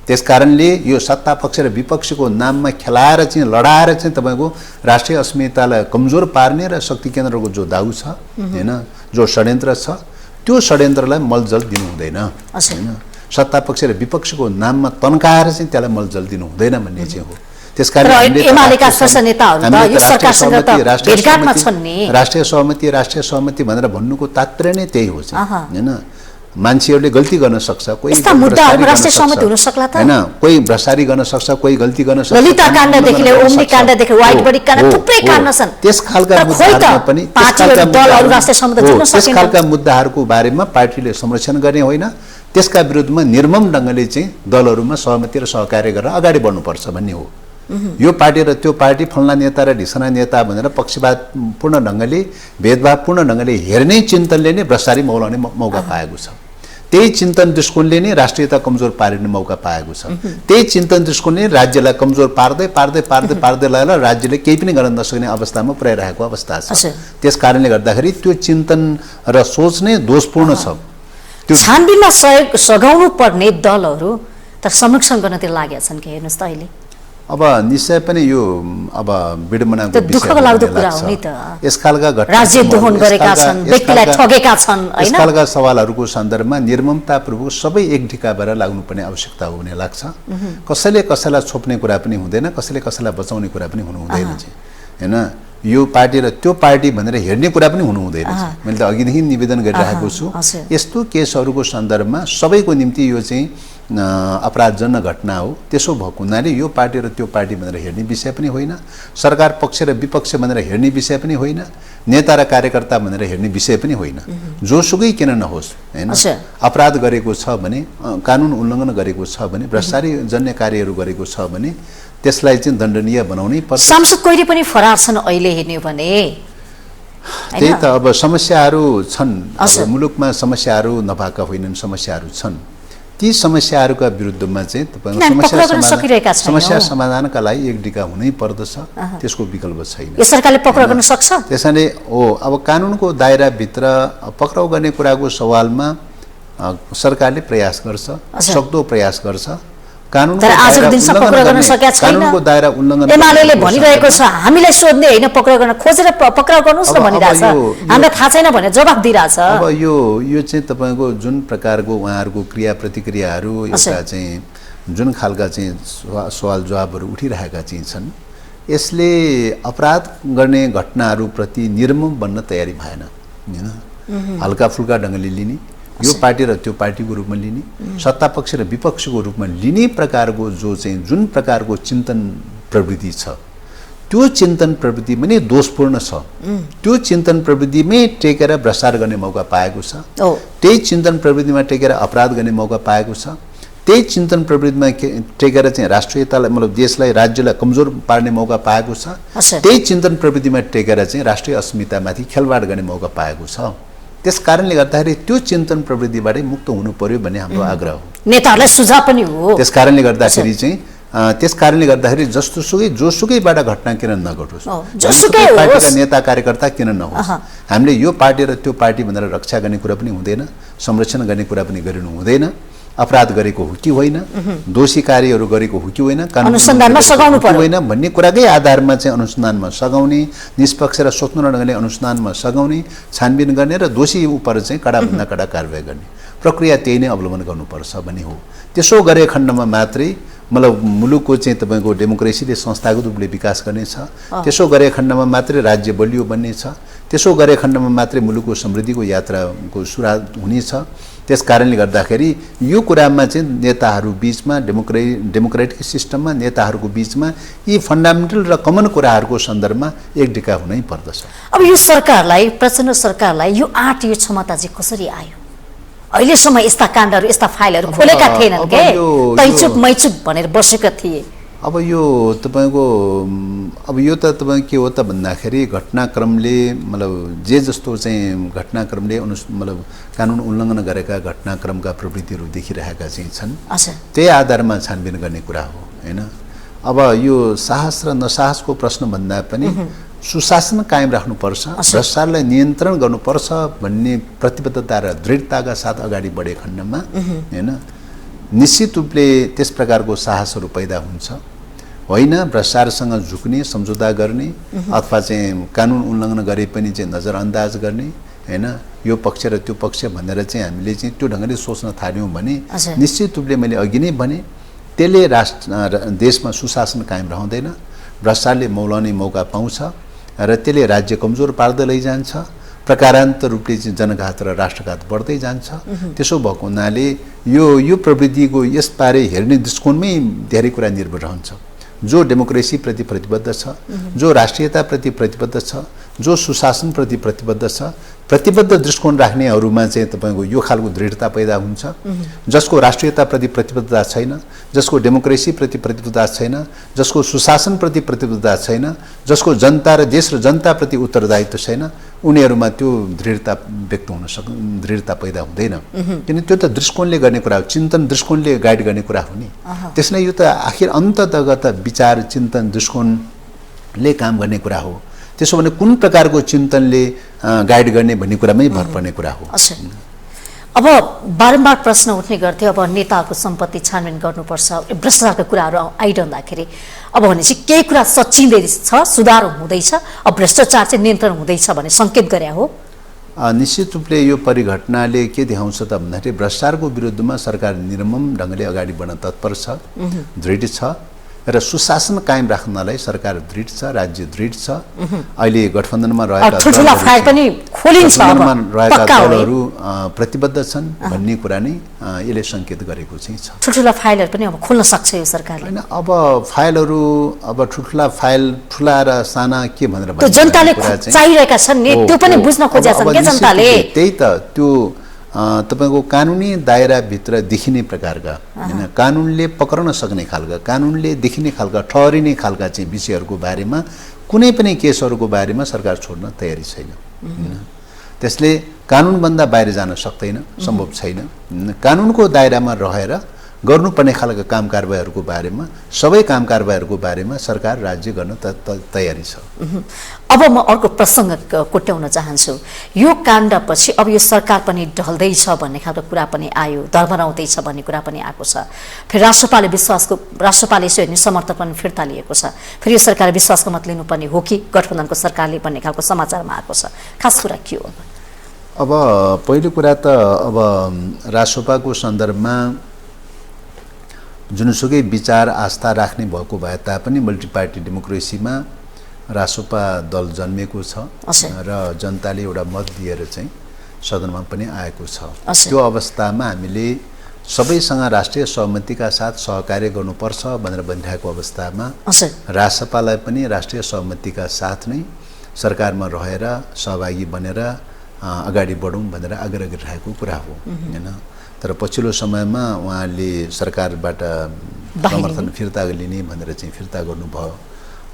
त्यसकारणले यो सत्ता पक्ष र विपक्षको नाममा खेलाएर चाहिँ लडाएर चाहिँ तपाईँको राष्ट्रिय अस्मितालाई कमजोर पार्ने र शक्ति केन्द्रको जो दाउ छ हैन, जो षड्यन्त्र छ, त्यो षड्यन्त्रलाई मलजल दिनु हुँदैन हैन। सत्ता पक्ष र विपक्षको नाममा तन्काएर चाहिँ त्यसलाई मलजल दिनु हुँदैन भन्ने चाहिँ हो। त्यसकारण एमालेका शीर्ष नेताहरू त यो सरकारसँग त भेटघाटमा छन् नि। राष्ट्रिय सहमति भनेर भन्नुको तात्पर्य नै त्यही हो हैन। मान्छेहरूले गल्ती गर्न सक्छ, कोही यस्ता मुद्दाहरुमा राष्ट्रिय सहमति हुन सक्ला त हैन, कोही भ्रष्टाचारी गर्न सक्छ, कोही गल्ती गर्न सक्छ, ललिता काण्डदेखि लिएर ओम्नी काण्डदेखि व्हाइट बडी काण्ड थुप्रै काण्ड छन्। त्यस खालका मुद्दाहरुमा पनि पार्टीहरु दलहरु राष्ट्रिय सहमति जुट्न त्यस खालका मुद्दाहरुको बारेमा पार्टीले संरक्षण गर्ने होइन, त्यसका विरुद्धमा निर्मम ढंगले चाहिँ दलहरुमा सहमति र सहकार्य गरेर अगाडि बढ्नुपर्छ भन्ने हो। यो पार्टी र त्यो पार्टी फल्ना नेता र ढिसना नेता भनेर पक्षपातपूर्ण ढंगले भेदभावपूर्ण ढंगले हेर्ने चिन्तनले नै भ्रष्टाचारी मौलाउने मौका पाएको छ। त्यही चिन्तन दृष्टिकोणले नै राष्ट्रियता कमजोर पार्ने मौका पाएको छ। त्यही चिन्तन दृष्टिकोणले राज्यलाई कमजोर पार्दै पार्दै पार्दै पार्दै लगेर राज्यले केही पनि गर्न नसक्ने अवस्थामा पुर्याइरहेको अवस्था छ। त्यसकारणले गर्दाखेरि त्यो चिन्तन र सोच नै दोषपूर्ण छ। त्यो छानबिनमा सहयोग सघाउनु पर्ने दलहरु त संरक्षण गर्नतिर लागेका छन् के हेर्नुस् त अहिले। अब निश्चय पनि यो अब विडम्बनाको विषय दुःखको लाग्दो कुरा हो नि त। यस खालका घटना राज्य दोहन गरेका छन्, व्यक्तिलाई ठगेका छन् हैन। यस खालका सवालहरुको सन्दर्भमा निर्ममतापूर्वक सबै एक ढिका भएर लाग्नुपर्ने आवश्यकता हुने लाग्छ। कसैले कसैलाई छोप्ने कुरा पनि हुँदैन, कसैले कसैलाई बचाउने कुरा पनि हुनु हुँदैन चाहिँ हैन। यो पार्टी र त्यो पार्टी भनेर हेर्ने कुरा पनि हुनु हुँदैन। मैले त अघिदेखि निवेदन गरिरहेको छु, यस्तो केसहरुको सन्दर्भमा सबैको निम्ति यो चाहिँ अपराधजन्य घटना हो। त्यसो भएको हुनाले यो पार्टी र त्यो पार्टी भनेर हेर्ने विषय पनि होइन, सरकार पक्ष र विपक्ष भनेर हेर्ने विषय पनि होइन, नेता र कार्यकर्ता भनेर हेर्ने विषय पनि होइन। जोसुकै किन नहोस् हैन, अपराध गरेको छ भने, कानुन उल्लङ्घन गरेको छ भने, भ्रष्टाचारी जन्य कार्यहरू गरेको छ भने त्यसलाई चाहिँ दण्डनीय बनाउनै पर्छ। सांसद कोइरी पनि फरार छन् अहिले हेर्ने भने। त्यही त अब समस्याहरू छन्, अब मुलुकमा समस्याहरू नभएका होइनन्, समस्याहरू छन्। ती समस्याहरूका विरुद्धमा चाहिँ तपाईको समस्या समाधानका लागि एक डिका हुनै पर्दछ, त्यसको विकल्प छैन। यो सरकारले पक्राउ गर्न सक्छ। त्यसैले हो अब कानुनको दायरा भित्र पक्राउ गर्ने कुराको सवालमा सरकारले प्रयास गर्छ, सक्दो प्रयास गर्छ। तर आजको दिनसम्म पक्राउ गर्न सकेका छैन। कानुनको दायरा उल्लङ्घन एमालेले भनिरहेको छ हामीलाई सोध्ने हैन, पक्राउ गर्न खोजेर पक्राउ गर्नुस् न भनिरहेछ। हामीलाई थाहा छैन भने जवाफ दिइरहेछ। अब यो चाहिँ तपाईको जुन प्रकारको उहाँहरुको क्रिया प्रतिक्रियाहरू, एउटा चाहिँ जुन खालका चाहिँ सवाल जवाबहरू उठिरहेका चाहिँ छन्, यसले अपराध गर्ने घटनाहरू प्रति निर्मम बन्न तयारी भएन हैन। हल्का फुल्का ढंगले लिने, यो पार्टी र त्यो पार्टीको रूपमा लिने, सत्ता पक्ष र विपक्षको रूपमा लिने प्रकारको जो चाहिँ जुन प्रकारको चिन्तन प्रवृत्ति छ, त्यो चिन्तन प्रवृत्ति पनि दोषपूर्ण छ। त्यो चिन्तन प्रवृत्तिमै टेकेर भ्रष्टाचार गर्ने मौका पाएको छ। त्यही चिन्तन प्रवृत्तिमा टेकेर अपराध गर्ने मौका पाएको छ। त्यही चिन्तन प्रवृत्तिमा टेकेर चाहिँ राष्ट्रियतालाई मतलब देशलाई राज्यलाई कमजोर पार्ने मौका पाएको छ। त्यही चिन्तन प्रवृत्तिमा टेकेर चाहिँ राष्ट्रिय अस्मितामाथि खेलवाड गर्ने मौका पाएको छ। त्यसकारणले गर्दाखेरि त्यो चिन्तन प्रवृत्तिबाट मुक्त हुनु पर्यो भन्ने हाम्रो आग्रह हो। नेताहरूलाई सुझाव पनि हो। त्यसकारणले गर्दाखेरि जस्तोसुकै जोसुकैबाट घटना किन नघटोस्, जोसुकै पार्टीका नेता कार्यकर्ता किन नहोस्, हामीले यो पार्टी र त्यो पार्टी भनेर रक्षा गर्ने कुरा पनि हुँदैन, संरक्षण गर्ने कुरा पनि गरिनु हुँदैन। अपराध गरेको हो कि होइन, दोषी कार्यहरू गरेको हो कि होइन, अनुसन्धानमा सघाउनु पर्यो होइन भन्ने कुराकै आधारमा चाहिँ अनुसन्धानमा सघाउने, निष्पक्ष र स्वतन्त्र ढंगले अनुसन्धानमा सघाउने, छानबिन गर्ने र दोषी उप चाहिँ कडाभन्दा कडा कारबाही गर्ने प्रक्रिया त्यही नै अवलम्बन गर्नुपर्छ भन्ने हो। त्यसो गरे खण्डमा मात्रै मतलब मुलुकको चाहिँ तपाईको डेमोक्रेसीले संस्थागत रूपले विकास गर्नेछ। त्यसो गरे खण्डमा मात्रै राज्य बलियो बन्नेछ। त्यसो गरे खण्डमा मात्रै मुलुकको समृद्धिको यात्राको सुरुवात हुनेछ। त्यसकारणले गर्दाखेरि यो कुरामा चाहिँ नेताहरू बीचमा डेमोक्रेटिक सिस्टममा नेताहरूको बीचमा यी फन्डामेन्टल र कमन कुराहरूको सन्दर्भमा एक डिका हुनै पर्दछ। अब यो सरकारलाई, प्रचण्ड सरकारलाई यो आँट, यो क्षमता चाहिँ कसरी आयो? अहिलेसम्म यस्ता काण्डहरू, यस्ता फाइलहरू खोलेका थिएनन् के, तैचुक मैचुक भनेर बसेका थिए। अब यो तपाईको अब यो त तपाईँ के हो त भन्दाखेरि घटनाक्रमले मतलब जे जस्तो चाहिँ घटनाक्रमले मतलब कानुन उल्लङ्घन गरेका घटनाक्रमका प्रवृत्तिहरू देखिरहेका चाहिँ छन्, त्यही आधारमा छानबिन गर्ने कुरा हो हैन। अब यो साहस र नसाहसको प्रश्न भन्दा पनि सुशासन कायम राख्नुपर्छ, भ्रष्टाचारलाई नियन्त्रण गर्नुपर्छ भन्ने प्रतिबद्धता र दृढताका साथ अगाडि बढे खण्डमा हैन निश्चित रूपले त्यस प्रकारको साहसहरू पैदा हुन्छ। होइन भ्रष्टाचारसँग झुक्ने, सम्झौता गर्ने अथवा चाहिँ कानुन उल्लङ्घन गरे पनि चाहिँ नजरअन्दाज गर्ने हैन, यो पक्ष र त्यो पक्ष भनेर चाहिँ हामीले चाहिँ त्यो ढंगले सोच्न थाल्यौं भने निश्चित रूपले मैले अघि नै भने त्यसले देशमा सुशासन कायम रहँदैन, भ्रष्टाचारले मौलाउने मौका पाउँछ र त्यसले राज्य कमजोर पार्दै लैजान्छ। प्रकारान्तर रूपले चाहिँ जनघात र राष्ट्रघात बढ्दै जान्छ। त्यसो भएको हुनाले यो प्रवृत्तिको यसबारे हेर्ने दृष्टिकोणमै धेरै कुरा निर्भर रहन्छ। जो डेमोक्रेसीप्रति प्रतिबद्ध छ, जो राष्ट्रियताप्रति प्रतिबद्ध छ, जो सुशासनप्रति प्रतिबद्ध छ, प्रतिबद्ध दृष्टिकोण राख्नेहरूमा चाहिँ तपाईको यो खालको दृढता पैदा हुन्छ। जसको राष्ट्रियताप्रति प्रतिबद्धता छैन, जसको डेमोक्रेसीप्रति प्रतिबद्धता छैन, जसको सुशासनप्रति प्रतिबद्धता छैन, जसको जनता र देश र जनताप्रति उत्तरदायित्व छैन, उनीहरूमा त्यो दृढता व्यक्त दृढता पैदा हुँदैन। किन त्यो त दृष्टिकोणले गर्ने कुरा हो, चिन्तन दृष्टिकोणले गाइड गर्ने कुरा हो नि। त्यसले यो त आखिर अन्ततगत विचार चिन्तन दृष्टिकोणले काम गर्ने कुरा हो। त्यसो भने कुन प्रकारको चिन्तनले गाइड गर्ने भन्ने कुरामै भर पर्ने कुरा हो। अब बारम्बार प्रश्न उठ्ने गर्थ्यो, अब नेताहरूको सम्पत्ति छानबिन गर्नुपर्छ, भ्रष्टाचारका कुराहरू आइरहँदाखेरि अब भनेपछि केही कुरा सचिँदैछ, सुधार हुँदैछ, अब भ्रष्टाचार चाहिँ नियन्त्रण हुँदैछ भन्ने सङ्केत गरे हो। निश्चित रूपले यो परिघटनाले के देखाउँछ त भन्दाखेरि भ्रष्टाचारको विरुद्धमा सरकार निर्मम ढङ्गले अगाडि बढ्न तत्पर छ, दृढ छ र सुशासन कायम राख्नलाई सरकार दृढ छ, राज्य दृढ छ। अहिले गठबन्धनमा रहेका दलहरू प्रतिबद्ध छन् भन्ने कुरा नै यसले सङ्केत गरेको चाहिँ छ। ठुल्ठुला फाइलहरू पनि अब खोल्न सक्छ यो सरकारले। हैन, अब फाइलहरू अब ठुल्ठुला फाइल ठुला र साना के भनेर जनताले चाहिरहेका छन् नि, त्यो पनि बुझ्न खोजेका छन् के जनताले। त्यही त त्यो तपाईको कानुनी दायराभित्र देखिने प्रकारका हैन, कानुनले पक्रन सक्ने खालका, कानुनले देखिने खालका, ठहरिने खालका चाहिँ विषयहरूको बारेमा कुनै पनि केसहरूको बारेमा सरकार छोड्न तयारी छैन। त्यसले कानुनभन्दा बाहिर जान सक्दैन, सम्भव छैन। कानुनको दायरामा रहेर गर्नुपर्ने खालका काम कारबाहीहरूको बारेमा, सबै काम कारबाहीहरूको बारेमा सरकार राज्य गर्न तयारी छ। अब म अर्को प्रसङ्ग कोट्याउन चाहन्छु। यो काण्डपछि अब यो सरकार पनि ढल्दैछ भन्ने खालको कुरा पनि आयो, धर्मराउँदैछ भन्ने कुरा पनि आएको छ। फेरि राष्ट्रपालले यसो हेर्ने समर्थन पनि फिर्ता लिएको छ। फेरि यो सरकार विश्वासको मत लिनुपर्ने हो कि गठबन्धनको सरकारले भन्ने खालको समाचारमा आएको छ। खास कुरा के हो? अब पहिलो कुरा त अब राष्ट्रपाको सन्दर्भमा जुनसुकै विचार आस्था राख्ने भएको भए तापनि मल्टिपार्टी डेमोक्रेसीमा रासोपा दल जन्मेको छ र जनताले एउटा मत दिएर चाहिँ सदनमा पनि आएको छ। त्यो अवस्थामा हामीले सबैसँग राष्ट्रिय सहमतिका साथ सहकार्य गर्नुपर्छ भनेर भनिरहेको अवस्थामा रासपालाई पनि राष्ट्रिय सहमतिका साथ नै सरकारमा रहेर सहभागी बनेर अगाडि बढौँ भनेर आग्रह गरिरहेको कुरा हो हैन। तर पछिल्लो समयमा उहाँले सरकारबाट समर्थन फिर्ता लिने भनेर चाहिँ फिर्ता गर्नुभयो।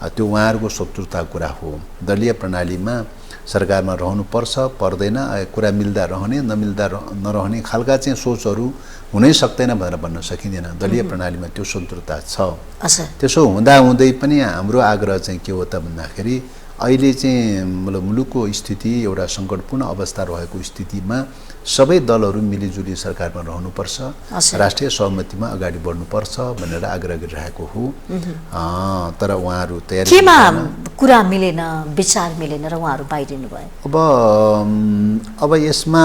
त्यो उहाँहरूको शत्रुताको कुरा हो। दलीय प्रणालीमा सरकारमा रहनुपर्छ पर्दैन, कुरा मिल्दा रहने नमिल्दा नरहने खालका चाहिँ सोचहरू हुनै सक्दैन भनेर भन्न सकिँदैन। दलीय प्रणालीमा त्यो शत्रुता छ। त्यसो हुँदाहुँदै पनि हाम्रो आग्रह चाहिँ के हो त भन्दाखेरि अहिले चाहिँ मुलुकको स्थिति एउटा सङ्कटपूर्ण अवस्था रहेको स्थितिमा सबै दलहरू मिलिजुली सरकारमा रहनुपर्छ, राष्ट्रिय सहमतिमा अगाडि बढ्नुपर्छ भनेर आग्रह गरिरहेको हो। तर उहाँहरू तयारी केमा कुरा मिलेन, विचार मिलेन र उहाँहरू बाहिरिनु भयो। अब यसमा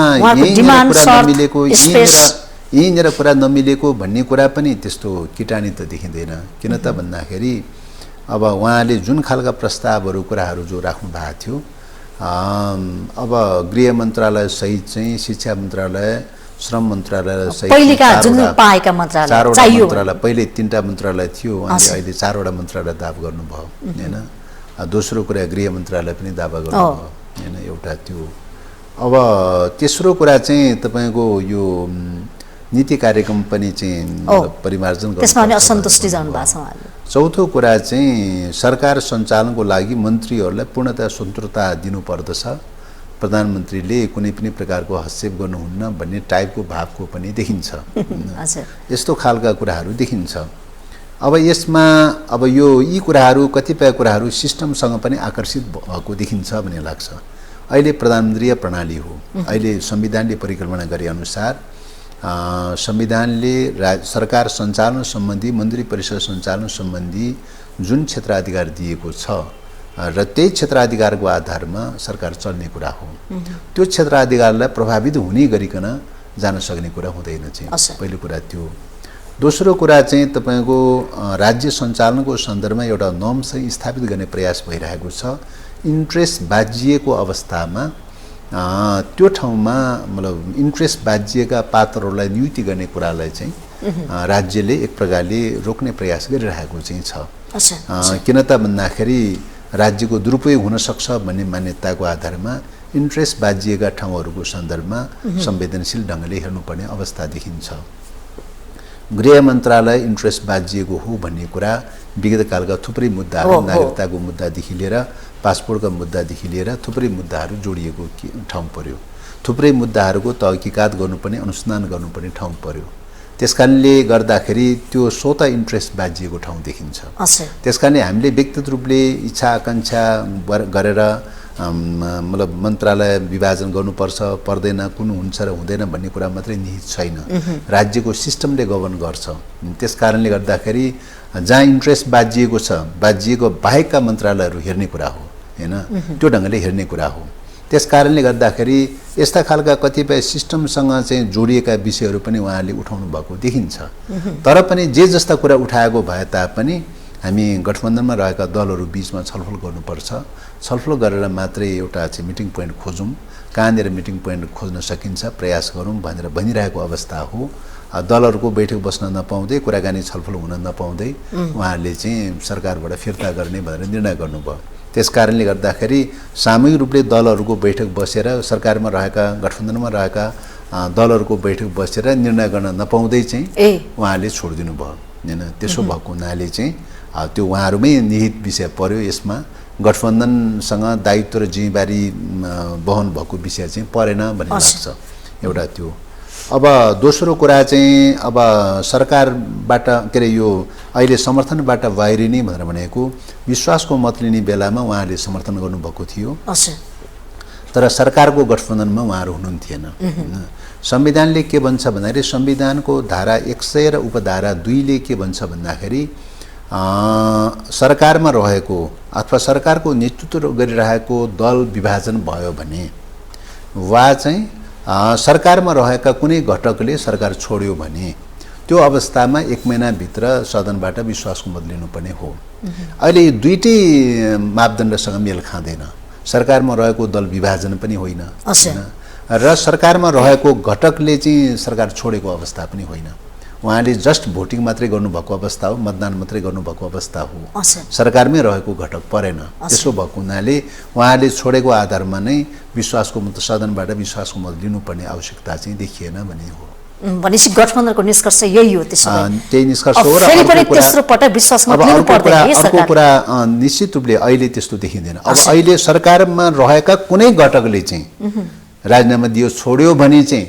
यहीँनिर कुरा नमिलेको भन्ने कुरा पनि त्यस्तो किटानी त देखिँदैन। किन त भन्दाखेरि अब उहाँले जुन खालका प्रस्तावहरू कुराहरू जो राख्नु भएको थियो, अब गृह मन्त्रालय सहित चाहिँ शिक्षा मन्त्रालय, श्रम मन्त्रालय सहित चारवटा मन्त्रालय, पहिले 3टा मन्त्रालय थियो, उहाँले अहिले 4वटा मन्त्रालय दावा गर्नुभयो हैन। दोस्रो कुरा गृह मन्त्रालय पनि दावा गर्नुभयो हैन, एउटा त्यो। अब तेस्रो कुरा चाहिँ तपाईको यो नीति कार्यक्रम पनि चाहिँ परिमार्जन गर्नु, त्यसमा असन्तुष्टि जानु भएको छ उहाँले। चौथो कुरा चाहिँ सरकार सञ्चालनको लागि मन्त्रीहरूलाई पूर्णतया स्वतन्त्रता दिनुपर्दछ, प्रधानमन्त्रीले कुनै पनि प्रकारको हस्तक्षेप गर्नुहुन्न भन्ने टाइपको भावको पनि देखिन्छ। यस्तो खालका कुराहरू देखिन्छ। अब यसमा अब यी कुराहरू कतिपय कुराहरू सिस्टमसँग पनि आकर्षित भएको देखिन्छ भन्ने लाग्छ। अहिले प्रधानमन्त्रीय प्रणाली हो। अहिले संविधानले परिकल्पना गरे अनुसार संविधानले सरकार सञ्चालन सम्बन्धी, मन्त्री परिषद सञ्चालन सम्बन्धी जुन क्षेत्राधिकार दिएको छ र त्यही क्षेत्राधिकारको आधारमा सरकार चल्ने कुरा हो। त्यो क्षेत्राधिकारलाई प्रभावित हुने गरिकन जान सक्ने कुरा हुँदैन चाहिँ, पहिलो कुरा त्यो। दोस्रो कुरा चाहिँ तपाईको राज्य सञ्चालनको सन्दर्भमा एउटा नर्म चाहिँ स्थापित गर्ने प्रयास भइरहेको छ। इन्ट्रेस्ट बाजिएको अवस्थामा त्यो ठाउँमा मतलब इन्ट्रेस्ट बाजिएका पात्रहरूलाई नियुक्ति गर्ने कुरालाई चाहिँ राज्यले एक प्रकारले रोक्ने प्रयास गरिरहेको चाहिँ छ। किन त भन्दाखेरि राज्यको दुरुपयोग हुन सक्छ भन्ने मान्यताको आधारमा इन्ट्रेस्ट बाजिएका ठाउँहरूको सन्दर्भमा संवेदनशील ढङ्गले हेर्नुपर्ने अवस्था देखिन्छ। गृह मन्त्रालय इन्ट्रेस्ट बाजिएको हो भन्ने कुरा विगत कालका थुप्रै मुद्दाहरू, नागरिकताको मुद्दादेखि लिएर पासपोर्टका मुद्दादेखि लिएर थुप्रै मुद्दाहरू जोडिएको ठाउँ पर्यो। थुप्रै मुद्दाहरूको तहकिकात गर्नुपर्ने, अनुसन्धान गर्नुपर्ने ठाउँ पर्यो। त्यसकारणले गर्दाखेरि त्यो स्वत इन्ट्रेस्ट बाजिएको ठाउँ देखिन्छ। त्यसकारणले हामीले व्यक्तिगत रूपले इच्छा आकाङ्क्षा गरेर मतलब मन्त्रालय विभाजन गर्नुपर्छ पर्दैन, कुन हुन्छ र हुँदैन भन्ने कुरा मात्रै निहित छैन। राज्यको सिस्टमले गभर्न गर्छ। त्यसकारणले गर्दाखेरि जहाँ इन्ट्रेस्ट बाजिएको छ, बाजिएको बाहेकका मन्त्रालयहरू हेर्ने कुरा हो हैन, त्यो ढङ्गले हेर्ने कुरा हो। त्यसकारणले गर्दाखेरि यस्ता खालका कतिपय सिस्टमसँग चाहिँ जोडिएका विषयहरू पनि उहाँहरूले उठाउनु भएको देखिन्छ। तर पनि जे जस्ता कुरा उठाएको भए तापनि हामी गठबन्धनमा रहेका दलहरू बीचमा छलफल गर्नुपर्छ। छलफल गरेर मात्रै एउटा चाहिँ मिटिङ पोइन्ट खोजौँ, कहाँनिर मिटिङ पोइन्ट खोज्न सकिन्छ प्रयास गरौँ भनेर भनिरहेको अवस्था हो। दलहरूको बैठक बस्न नपाउँदै, कुराकानी छलफल हुन नपाउँदै उहाँहरूले चाहिँ सरकारबाट फिर्ता गर्ने भनेर निर्णय गर्नुभयो। त्यसकारणले गर्दाखेरि सामूहिक रूपले दलहरूको बैठक बसेर सरकारमा रहेका गठबन्धनमा रहेका दलहरूको बैठक बसेर निर्णय गर्न नपाउँदै चाहिँ उहाँहरूले छोडिदिनु भयो हैन। त्यसो भएको हुनाले चाहिँ त्यो उहाँहरूमै निहित विषय पर्यो। यसमा गठबन्धनसँग दायित्व र जिम्मेवारी वहन भएको विषय चाहिँ परेन भन्ने लाग्छ एउटा त्यो। अब दोस्रो कुरा चाहिँ अब सरकारबाट के अरे यो अहिले समर्थनबाट बाहिरिने भनेर भनेको विश्वासको मत लिने बेलामा उहाँहरूले समर्थन गर्नुभएको थियो, तर सरकारको गठबन्धनमा उहाँहरू हुनुहुन्थेन। संविधानले के भन्छ भन्दाखेरि संविधानको धारा 100 र उपधारा 2 ले के भन्छ भन्दाखेरि सरकारमा रहेको अथवा सरकारको नेतृत्व गरिरहेको दल विभाजन भयो भने वा चाहिँ सरकारमा रहेका कुनै घटकले सरकार छोड्यो भने त्यो अवस्थामा 1 महिनाभित्र सदनबाट विश्वासको मत लिनुपर्ने हो। अहिले यो दुईटै मापदण्डसँग मेल खाँदैन। सरकारमा रहेको दल विभाजन पनि होइन र सरकारमा रहेको घटकले चाहिँ सरकार छोडेको अवस्था पनि होइन। उहाँले जस्ट भोटिङ मात्रै गर्नुभएको अवस्था हो, मतदान मात्रै गर्नुभएको अवस्था हो, सरकारमै रहेको घटक परेन। त्यसो भएको हुनाले उहाँले छोडेको आधारमा नै विश्वासको मत सदनबाट विश्वासको मत लिनुपर्ने आवश्यकता चाहिँ देखिएन भन्ने हो। भनेपछि गठबन्धनको निष्कर्ष यही हो। त्यही निष्कर्ष हो। र अर्को कुरा निश्चित रूपले अहिले त्यस्तो देखिँदैन। अब अहिले सरकारमा रहेका कुनै घटकले चाहिँ राजीनामा दियो छोड्यो भने चाहिँ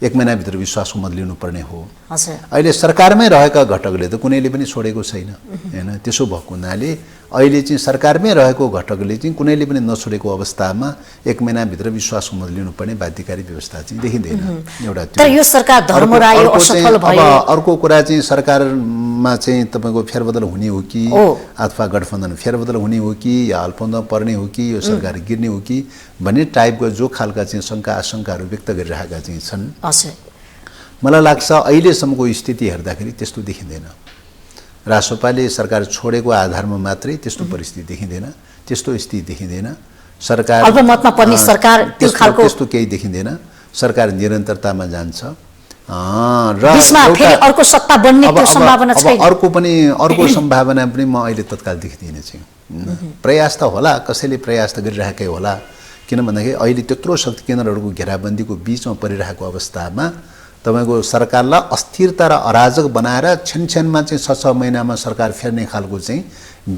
1 महिनाभित्र विश्वासको मत लिनुपर्ने हो। अहिले सरकारमै रहेका घटकले त कुनैले पनि छोडेको छैन हैन। त्यसो भएको हुनाले अहिले चाहिँ सरकारमै रहेको घटकले चाहिँ कुनैले पनि नछोडेको अवस्थामा 1 महिनाभित्र विश्वासको मत लिनुपर्ने बाध्यकारी व्यवस्था चाहिँ देखिँदैन एउटा। तर यो सरकार धर्मरायो असफल भयो। अर्को कुरा चाहिँ सरकारमा चाहिँ तपाईको फेरबदल हुने हो कि अथवा गठबन्धन फेरबदल हुने हो कि या अल्पमतमा पर्ने हो कि यो सरकार गिर्ने हो कि भन्ने टाइपको जो खालका चाहिँ शङ्का आशंकाहरू व्यक्त गरिरहेका चाहिँ छन्। मलाई लाग्छ अहिलेसम्मको स्थिति हेर्दाखेरि त्यस्तो देखिँदैन। राष्ट्रपाले सरकार छोडेको आधारमा मात्रै त्यस्तो परिस्थिति देखिँदैन, त्यस्तो स्थिति देखिँदैन। सरकार अल्पमतमा पर्ने सरकार त्यो खालको त्यस्तो केही देखिँदैन। सरकार निरन्तरतामा जान्छ र फेरि अर्को सत्ता बन्ने त्यो सम्भावना छैन। अर्को सम्भावना पनि म अहिले तत्काल देख्दिनँ चाहिँ। प्रयास त होला, कसैले प्रयास त गरिरहेकै होला। किन भन्दाखेरि अहिले त्यत्रो शक्ति केन्द्रहरूको घेराबन्दीको बीचमा परिरहेको अवस्थामा तपाईको सरकारलाई अस्थिरता र अराजक बनाएर क्षणक्षणमा चाहिँ 6-6 महिनामा सरकार फेर्ने खालको चाहिँ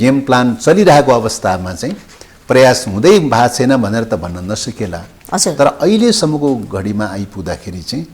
गेम प्लान चलिरहेको अवस्थामा चाहिँ प्रयास हुँदै भएको छैन भनेर त भन्न नसकेला। तर अहिलेसम्मको घडीमा आइपुग्दाखेरि चाहिँ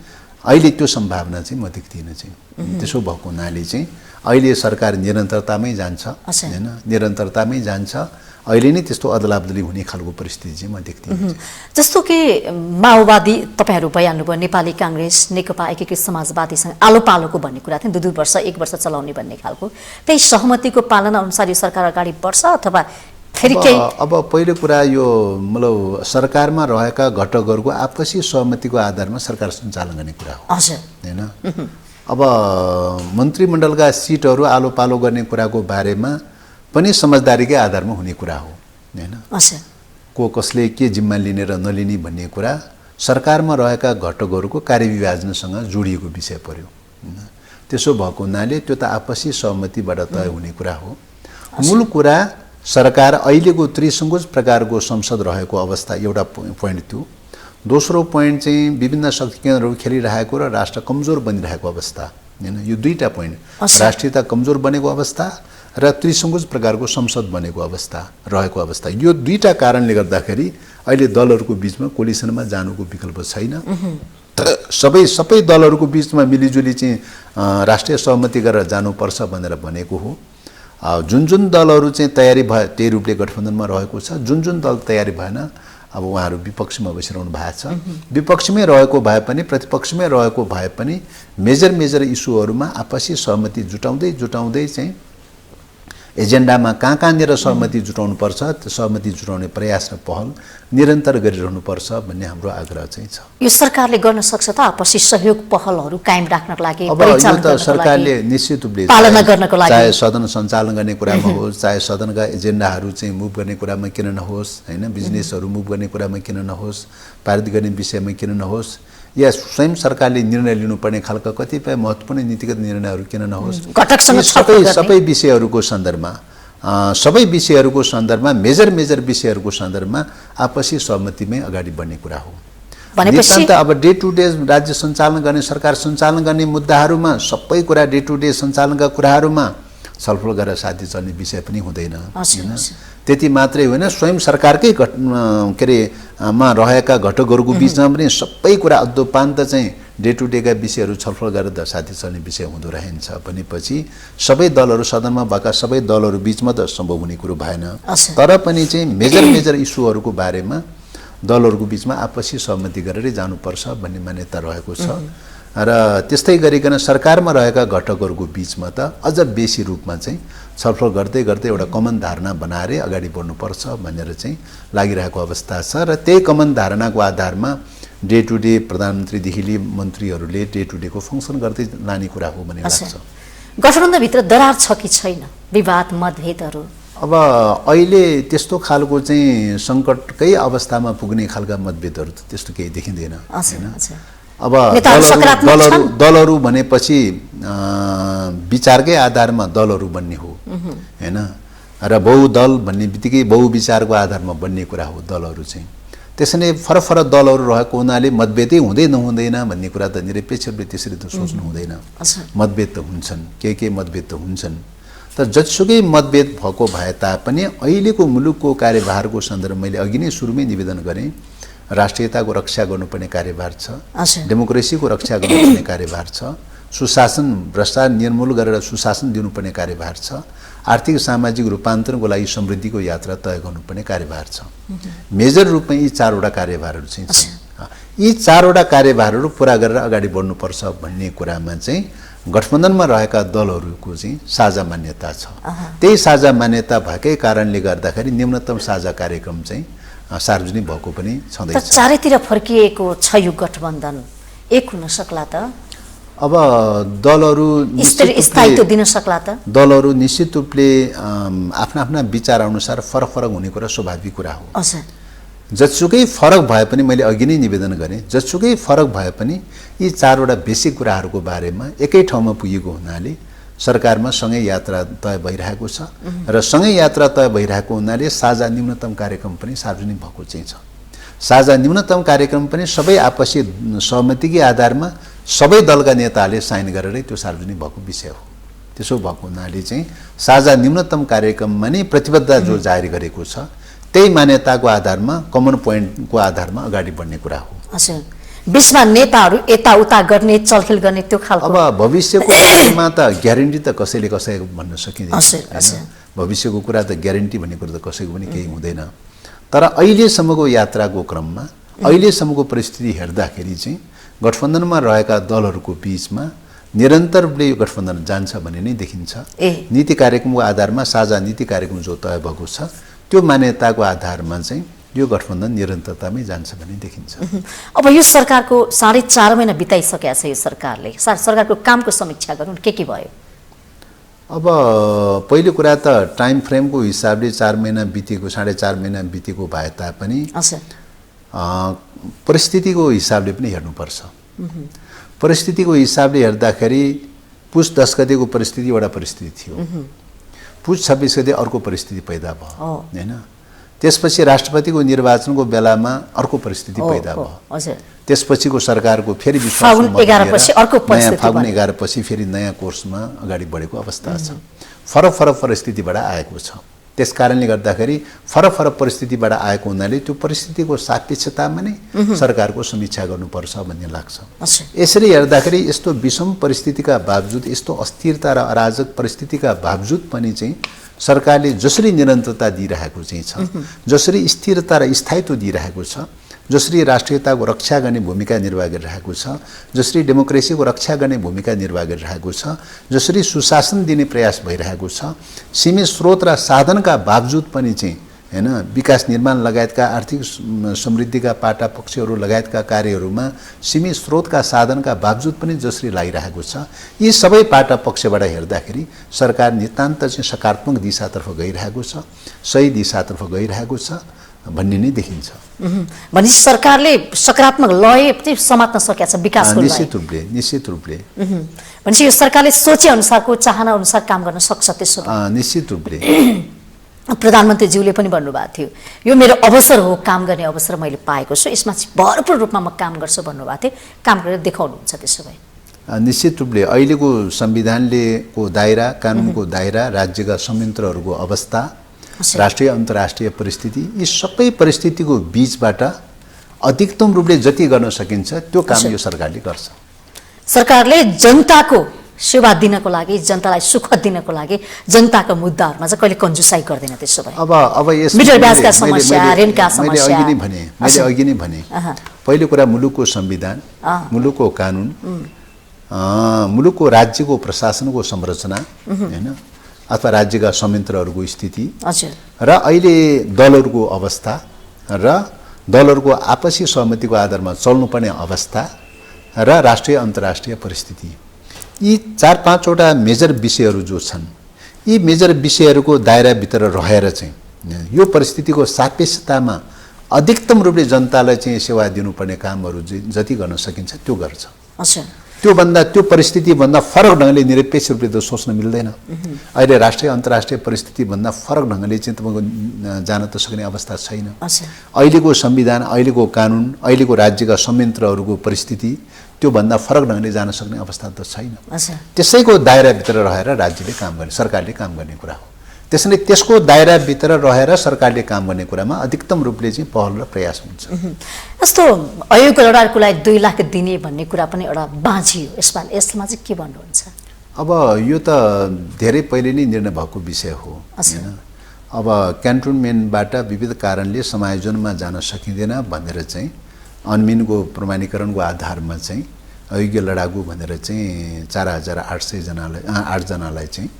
अहिले त्यो सम्भावना चाहिँ म देख्दिनँ चाहिँ। त्यसो भएको हुनाले चाहिँ अहिले सरकार निरन्तरतामै जान्छ हैन, निरन्तरतामै जान्छ। अहिले नै त्यस्तो अदलाबदली हुने खालको परिस्थिति चाहिँ म देख्दिनँ। जस्तो कि माओवादी तपाईहरू भइहाल्नुभयो, नेपाली काङ्ग्रेस, नेकपा एकीकृत समाजवादीसँग आलो पालोको भन्ने कुरा थियो, 2 वर्ष 1 वर्ष चलाउने भन्ने खालको, त्यही सहमतिको पालना अनुसार यो सरकार अगाडि बढ्छ अथवा फेरि केही? अब पहिलो कुरा यो मतलब सरकारमा रहेका घटकहरूको आपसी सहमतिको आधारमा सरकार सञ्चालन गर्ने कुरा हो हैन। अब मन्त्रीमण्डलका सिटहरू आलो पालो गर्ने कुराको बारेमा पनि समझदारीकै आधारमा हुने कुरा हो हैन। को कसले के जिम्मा लिने र नलिने भन्ने कुरा सरकारमा रहेका घटकहरूको कार्यविभाजनसँग जोडिएको विषय पर्यो। त्यसो भएको हुनाले त्यो त आपसी सहमतिबाट तय हुने कुरा हो। मूल कुरा सरकार अहिलेको त्रिसङ्कुच प्रकारको संसद रहेको अवस्था एउटा पोइन्ट थियो। दोस्रो पोइन्ट चाहिँ विभिन्न शक्ति केन्द्रहरू खेलिरहेको र राष्ट्र कमजोर बनिरहेको अवस्था हैन। यो दुईटा पोइन्ट, राष्ट्रियता कमजोर बनेको अवस्था र त्रिसङ्कुच प्रकारको संसद बनेको अवस्था रहेको अवस्था, यो दुईटा कारणले गर्दाखेरि अहिले दलहरूको बीचमा कोलिसनमा जानुको विकल्प छैन। सबै दलहरूको बीचमा मिलिजुली चाहिँ राष्ट्रिय सहमति गरेर जानुपर्छ भनेर भनेको हो। जुन दलहरू चाहिँ तयारी भयो त्यही रूपले गठबन्धनमा रहेको छ। जुन दल तयारी भएन अब उहाँहरू विपक्षमा बसिरहनु भएको छ। विपक्षमै रहेको भए पनि प्रतिपक्षमै रहेको भए पनि मेजर इस्युहरूमा आपसी सहमति जुटाउँदै चाहिँ एजेन्डामा कहाँनिर सहमति जुटाउनुपर्छ त्यो सहमति जुटाउने प्रयास र पहल निरन्तर गरिरहनुपर्छ भन्ने हाम्रो आग्रह चाहिँ छ। यो सरकारले गर्न सक्छ त आपसी सहयोग पहलहरू कायम राख्नको लागि? अब यो त सरकारले निश्चित रूपले पालना गर्नको लागि, चाहे सदन सञ्चालन गर्ने कुरामा होस्, चाहे सदनका एजेन्डाहरू चाहिँ मुभ गर्ने कुरामा किन नहोस् हैन, बिजनेसहरू मुभ गर्ने कुरामा किन नहोस्, पारित गर्ने विषयमा किन नहोस्, या स्वयं सरकारले निर्णय लिनुपर्ने खालका कतिपय महत्त्वपूर्ण नीतिगत निर्णयहरू किन नहोस्, सबै विषयहरूको सन्दर्भमा मेजर विषयहरूको सन्दर्भमा आपसी सहमतिमै अगाडि बढ्ने कुरा हो। नितान्त अब डे टु डे राज्य सञ्चालन गर्ने, सरकार सञ्चालन गर्ने मुद्दाहरूमा सबै कुरा डे टु डे सञ्चालनका कुराहरूमा छलफल गरेर साथी चल्ने विषय पनि हुँदैन हैन। त्यति मात्रै होइन, स्वयं सरकारकै के अरे मा रहेका घटकहरूको बीचमा पनि सबै कुरा अद्योपान्त चाहिँ डे टु डेका विषयहरू छलफल गरेर साथी चल्ने विषय हुँदो रहन्छ भनेपछि सबै दलहरू सदनमा भएका सबै दलहरू बीचमा त सम्भव हुने कुरो भएन। तर पनि चाहिँ मेजर इस्युहरूको बारेमा दलहरूको बीचमा आपसी सहमति गरेरै जानुपर्छ भन्ने मान्यता रहेको छ। र त्यस्तै गरिकन सरकारमा रहेका घटकहरूको बीचमा त अझ बेसी रूपमा चाहिँ छलफल गर्दै एउटा कमन धारणा बनाएर अगाडि बढ्नुपर्छ भनेर चाहिँ लागिरहेको अवस्था छ। र त्यही कमन धारणाको आधारमा डे टु डे प्रधानमन्त्रीदेखि लिई मन्त्रीहरूले डे टु डेको फङ्सन गर्दै लाने कुरा हो भन्ने लाग्छ। गठबन्धनभित्र दरार छ कि छैन, विवाद मतभेदहरू? अब अहिले त्यस्तो खालको चाहिँ सङ्कटकै अवस्थामा पुग्ने खालका मतभेदहरू त त्यस्तो केही देखिँदैन हैन। अब दलहरू भनेपछि विचारकै आधारमा दलहरू बन्ने हो हैन, र बहुदल भन्ने बित्तिकै बहुविचारको आधारमा बन्ने कुरा हो दलहरू चाहिँ। त्यसैले फरक दलहरू रहेको हुनाले मतभेदै हुँदैन भन्ने कुरा त निरपेक्ष रूपले त्यसरी त सोच्नु हुँदैन। मतभेद त हुन्छन्, के मतभेद त हुन्छन्, तर जतिसुकै मतभेद भएको भए तापनि अहिलेको मुलुकको कार्यभारको सन्दर्भमा मैले अघि नै सुरुमै निवेदन गरेँ, राष्ट्रियताको रक्षा गर्नुपर्ने कार्यभार छ, डेमोक्रेसीको रक्षा गर्नुपर्ने कार्यभार छ, सुशासन भ्रष्टाचार निर्मूल गरेर सुशासन दिनुपर्ने कार्यभार छ, आर्थिक सामाजिक रूपान्तरणको लागि समृद्धिको यात्रा तय गर्नुपर्ने कार्यभार छ। मेजर रूपमा यी चारवटा कार्यभारहरू चाहिँ छन्। यी चारवटा कार्यभारहरू पुरा गरेर अगाडि बढ्नुपर्छ भन्ने कुरामा चाहिँ गठबन्धनमा रहेका दलहरूको चाहिँ साझा मान्यता छ। त्यही साझा मान्यता भएकै कारणले गर्दाखेरि न्यूनतम साझा कार्यक्रम चाहिँ सार्वजनिक भएको पनि छँदैछ। चारैतिर फर्किएको छ यो गठबन्धन, एक हुन सक्ला त? अब दलहरू स्थायित्व दिन सक्ला त? दलहरू निश्चित रूपले आफ्ना विचार अनुसार फरक हुने कुरा स्वाभाविक कुरा हो। जतिसुकै फरक भए पनि मैले अघि नै निवेदन गरेँ, जतिसुकै फरक भए पनि यी चारवटा बेसिक कुराहरूको बारेमा एकै ठाउँमा पुगेको हुनाले सरकारमा सँगै यात्रा तय भइरहेको छ र सँगै यात्रा तय भइरहेको हुनाले साझा न्यूनतम कार्यक्रम पनि सार्वजनिक भएको चाहिँ छ। साझा न्यूनतम कार्यक्रम पनि सबै आपसी सहमतिकै आधारमा सबै दलका नेताहरूले साइन गरेरै त्यो सार्वजनिक भएको विषय हो। त्यसो भएको हुनाले चाहिँ साझा न्यूनतम कार्यक्रममा नै प्रतिबद्धता जो जारी गरेको छ त्यही मान्यताको आधारमा कमन पोइन्टको आधारमा अगाडि बढ्ने कुरा हो। बिचमा नेताहरू यताउता गर्ने चलखेल गर्ने त्यो खालको अब भविष्यको बारेमा त ग्यारेन्टी त कसैले भन्न सकिँदैन। भविष्यको कुरा त ग्यारेन्टी भन्ने कुरा त कसैको पनि केही हुँदैन। तर अहिलेसम्मको यात्राको क्रममा अहिलेसम्मको परिस्थिति हेर्दाखेरि चाहिँ गठबन्धनमा रहेका दलहरूको बीचमा निरन्तर रूपले यो गठबन्धन जान्छ भन्ने नै देखिन्छ। नीति कार्यक्रमको आधारमा साझा नीति कार्यक्रम जो तय भएको छ त्यो मान्यताको आधारमा चाहिँ यो गठबन्धन निरन्तरतामै जान्छ भन्ने देखिन्छ। अब यो सरकारको 4.5 महिना बिताइसकेको छ, यो सरकारले सरकारको कामको समीक्षा गरौँ, के भयो? अब पहिलो कुरा त टाइम फ्रेमको हिसाबले 4 महिना बितेको 4.5 महिना बितेको भए तापनि परिस्थितिको हिसाबले पनि हेर्नुपर्छ। परिस्थितिको हिसाबले हेर्दाखेरि पुस 10 गतेको परिस्थिति एउटा परिस्थिति थियो, पुस 26 गते अर्को परिस्थिति पैदा भयो हैन। त्यसपछि राष्ट्रपतिको निर्वाचनको बेलामा अर्को परिस्थिति पैदा भयो। त्यसपछिको सरकारको फेरि फागुन 11 पछि अर्को परिस्थिति, फागुन 11 पछि फेरि नयाँ कोर्समा अगाडि बढेको अवस्था छ। फरक फरक परिस्थितिबाट आएको छ। त्यसकारणले गर्दाखेरि फरक फरक परिस्थितिबाट आएको हुनाले त्यो परिस्थितिको सापेक्षतामा नै सरकारको समीक्षा गर्नुपर्छ भन्ने लाग्छ। यसरी हेर्दाखेरि यस्तो विषम परिस्थितिका बावजुद, यस्तो अस्थिरता र अराजक परिस्थितिका बावजुद पनि चाहिँ सरकारले जसरी निरन्तरता दिइरहेको चाहिँ छ, जसरी स्थिरता र स्थायित्व दिइरहेको छ, जसरी राष्ट्रियताको रक्षा गर्ने भूमिका निर्वाह गरिरहेको छ, जसरी डेमोक्रेसीको रक्षा गर्ने भूमिका निर्वाह गरिरहेको छ, जसरी सुशासन दिने प्रयास भइरहेको छ, सीमित स्रोत र साधनका बावजुद पनि चाहिँ हैन विकास निर्माण लगायतका आर्थिक समृद्धिका पाटा पक्षहरू लगायतका कार्यहरूमा सीमित स्रोतका साधनका बावजुद पनि जसरी लागिरहेको छ, यी सबै पाटा पक्षबाट हेर्दाखेरि सरकार नितान्त चाहिँ सकारात्मक दिशातर्फ गइरहेको छ, सही दिशातर्फ गइरहेको छ भन्ने नै देखिन्छ। भनेपछि सरकारले सकारात्मक लय पनि समात्न सकेको छ विकासको लय। निश्चित रूपले भनेपछि यो सरकारले सोचे अनुसारको चाहना अनुसार काम गर्न सक्छ। त्यसो निश्चित रूपले प्रधानमन्त्रीज्यूले पनि भन्नुभएको थियो, यो मेरो अवसर हो, काम गर्ने अवसर मैले पाएको छु, यसमा भरपूर रूपमा म काम गर्छु भन्नुभएको थियो। काम गरेर देखाउनुहुन्छ त्यसो भए? निश्चित रूपले अहिलेको संविधानले को दायरा, कानुनको दायरा, राज्यका संयन्त्रहरूको अवस्था, राष्ट्रिय अन्तर्राष्ट्रिय परिस्थिति, यी सबै परिस्थितिको बीचबाट अधिकतम रूपले जति गर्न सकिन्छ त्यो काम यो सरकारले गर्छ। सरकारले जनताको सेवा दिनको लागि, जनतालाई सुख दिनको लागि जनताको मुद्दाहरुमा चाहिँ कहिले कन्जुसाइ गर्दैन। त्यसो भए अब यस मिटर ब्याजका समस्या, ऋणका समस्या, मैले अघि नै भने पहिलो कुरा मुलुकको संविधान, मुलुकको कानुन, मुलुकको राज्यको प्रशासनको संरचना हैन, अथवा राज्यका संयन्त्रहरूको स्थिति र अहिले दलहरूको अवस्था र दलहरूको आपसी सहमतिको आधारमा चल्नुपर्ने अवस्था र राष्ट्रिय अन्तर्राष्ट्रिय परिस्थिति, यी 4-5 वटा मेजर विषयहरू जो छन्, यी मेजर विषयहरूको दायराभित्र रहेर चाहिँ यो परिस्थितिको सापेक्षतामा अधिकतम रूपले जनतालाई चाहिँ सेवा दिनुपर्ने कामहरू जति गर्न सकिन्छ त्यो गर्छ। त्यो परिस्थितिभन्दा फरक ढङ्गले निरपेक्ष रूपले त सोच्न मिल्दैन। अहिले राष्ट्रिय अन्तर्राष्ट्रिय परिस्थितिभन्दा फरक ढङ्गले चाहिँ तपाईँको जान त सक्ने अवस्था छैन। अहिलेको संविधान, अहिलेको कानुन, अहिलेको राज्यका संयन्त्रहरूको परिस्थिति त्योभन्दा फरक ढङ्गले जान सक्ने अवस्था त छैन। त्यसैको दायराभित्र रहेर राज्यले काम गर्ने, सरकारले काम गर्ने कुरा हो। त्यसैले त्यसको दायराभित्र रहेर सरकारले काम गर्ने कुरामा अधिकतम रूपले चाहिँ पहल र प्रयास हुन्छ। जस्तो अयोग्य लडाकुको लागि 2 लाख दिने भन्ने कुरा पनि एउटा बाँझी हो। यसमा चाहिँ के भन्नुहुन्छ? अब यो त धेरै पहिले नै निर्णय भएको विषय हो हैन। अब क्यान्टोनमेन्टबाट विविध कारणले समायोजनमा जान सकिँदैन भनेर चाहिँ अनमिनको प्रमाणीकरणको आधारमा चाहिँ अयोग्य लडाकु भनेर चाहिँ 4,800 जनालाई चाहिँ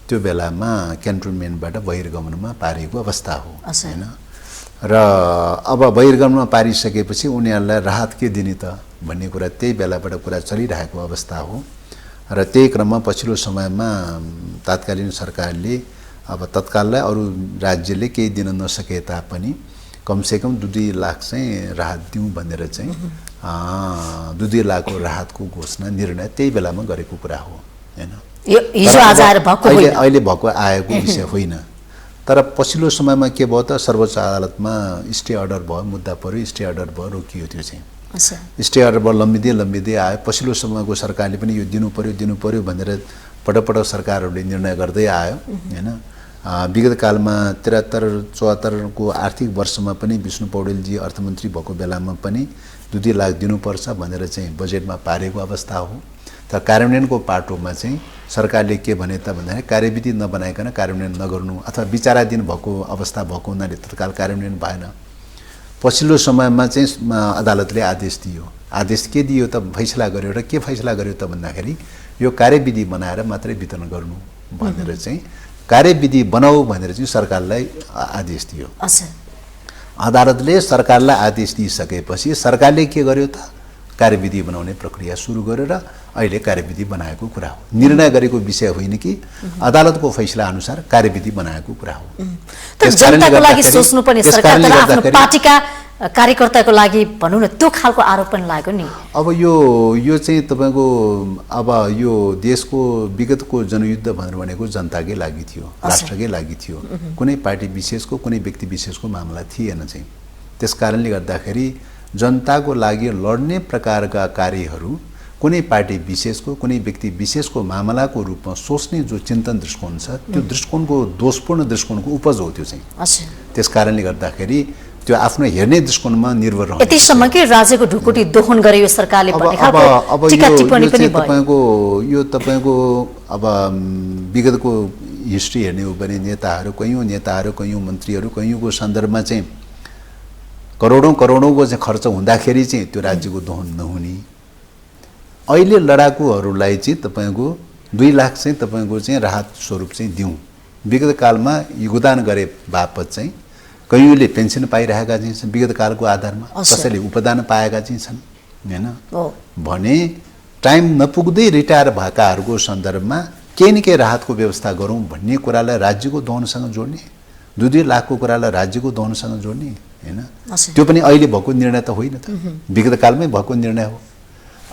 त्यो बेलामा क्यान्टोनमेन्टबाट बहिर्गमनमा पारिएको अवस्था हो हैन। र अब बहिर्गमनमा पारिसकेपछि उनीहरूलाई राहत के दिने त भन्ने कुरा त्यही बेलाबाट कुरा चलिरहेको अवस्था हो। र त्यही क्रममा पछिल्लो समयमा तत्कालीन सरकारले अब तत्काललाई अरू राज्यले केही दिन नसके तापनि कमसेकम 2 लाख चाहिँ राहत दिउँ भनेर चाहिँ 2 लाखको राहतको घोषणा निर्णय त्यही बेलामा गरेको कुरा हो हैन। अहिले भएको आएको विषय होइन। तर पछिल्लो समयमा के भयो त सर्वोच्च अदालतमा स्टे अर्डर भयो, मुद्दा पर्यो, स्टे अर्डर भयो, रोकियो। त्यो चाहिँ स्टे अर्डर भयो, लम्बिँदै आयो। पछिल्लो समयको सरकारले पनि यो दिनु पर्यो भनेर पटक सरकारहरूले निर्णय गर्दै आयो हैन। विगत कालमा 73-74 को आर्थिक वर्षमा पनि विष्णु पौडेलजी अर्थमन्त्री भएको बेलामा पनि 2 लाख दिनुपर्छ भनेर चाहिँ बजेटमा पारेको अवस्था हो। तर कार्यान्वयनको पाटोमा चाहिँ सरकारले के भने त भन्दाखेरि कार्यविधि नबनाइकन कार्यान्वयन नगर्नु अथवा विचाराधीन भएको अवस्था भएको हुनाले तत्काल कार्यान्वयन भएन। पछिल्लो समयमा चाहिँ अदालतले आदेश दियो। आदेश के दियो त फैसला गर्यो र के फैसला गर्यो त भन्दाखेरि यो कार्यविधि बनाएर मात्रै वितरण गर्नु भनेर चाहिँ कार्यविधि बनाऊ भनेर चाहिँ सरकारलाई आदेश दियो। अदालतले सरकारलाई आदेश दिइसकेपछि सरकारले के गर्यो त कार्यविधि बनाउने प्रक्रिया सुरु गरेर अहिले कार्यविधि बनाएको कुरा हो। निर्णय गरेको विषय होइन कि अदालतको फैसला अनुसार कार्यविधि बनाएको कुरा हो। तर जनताको लागि सोच्नु पनि सरकार तर आफ्नो पार्टीका कार्यकर्ताको लागि भनौँ न त्यो खालको आरोप पनि लाग्यो नि। अब यो चाहिँ तपाईको अब यो देशको विगतको जनयुद्ध भनेको जनताकै लागि थियो, राष्ट्रकै लागि थियो, कुनै पार्टी विशेषको कुनै व्यक्ति विशेषको मामला थिएन चाहिँ। त्यसकारणले गर्दाखेरि जनताको लागि लड्ने प्रकारका कार्यहरू कुनै पार्टी विशेषको कुनै व्यक्ति विशेषको मामलाको रूपमा सोच्ने जो चिन्तन दृष्टिकोण छ त्यो दृष्टिकोणको दोषपूर्ण दृष्टिकोणको उपज हो त्यो चाहिँ। त्यसकारणले गर्दाखेरि त्यो आफ्नो हेर्ने दृष्टिकोणमा निर्भर रहन्छ। यतिसम्म कि राज्यको ढुकुटी दोहन गरे यो सरकारले भन्ने खालको टीका टिप्पणी पनि भयो। यो तपाईको अब विगतको हिस्ट्री हेर्ने हो भने कैयौँ नेताहरू कैयौँ मन्त्रीहरू कैयौँको सन्दर्भमा चाहिँ करोडौँको चाहिँ खर्च हुँदाखेरि चाहिँ त्यो राज्यको दोहन नहुने। अहिले लडाकुहरूलाई चाहिँ तपाईको 2 लाख चाहिँ तपाईको चाहिँ राहत स्वरूप चाहिँ दिउँ। विगत कालमा योगदान गरे बापत चाहिँ कैयौँले पेन्सन पाइरहेका चाहिँ छन् विगत कालको आधारमा, कसैले उपदान पाएका चाहिँ छन् हैन भने टाइम नपुग्दै रिटायर भएकाहरूको सन्दर्भमा केही न केही राहतको व्यवस्था गरौँ भन्ने कुरालाई राज्यको दोहनसँग जोड्ने, 2 लाखको कुरालाई राज्यको दोहनसँग जोड्ने हैन। त्यो पनि अहिले भएको निर्णय त होइन त, विगत कालमै भएको निर्णय हो।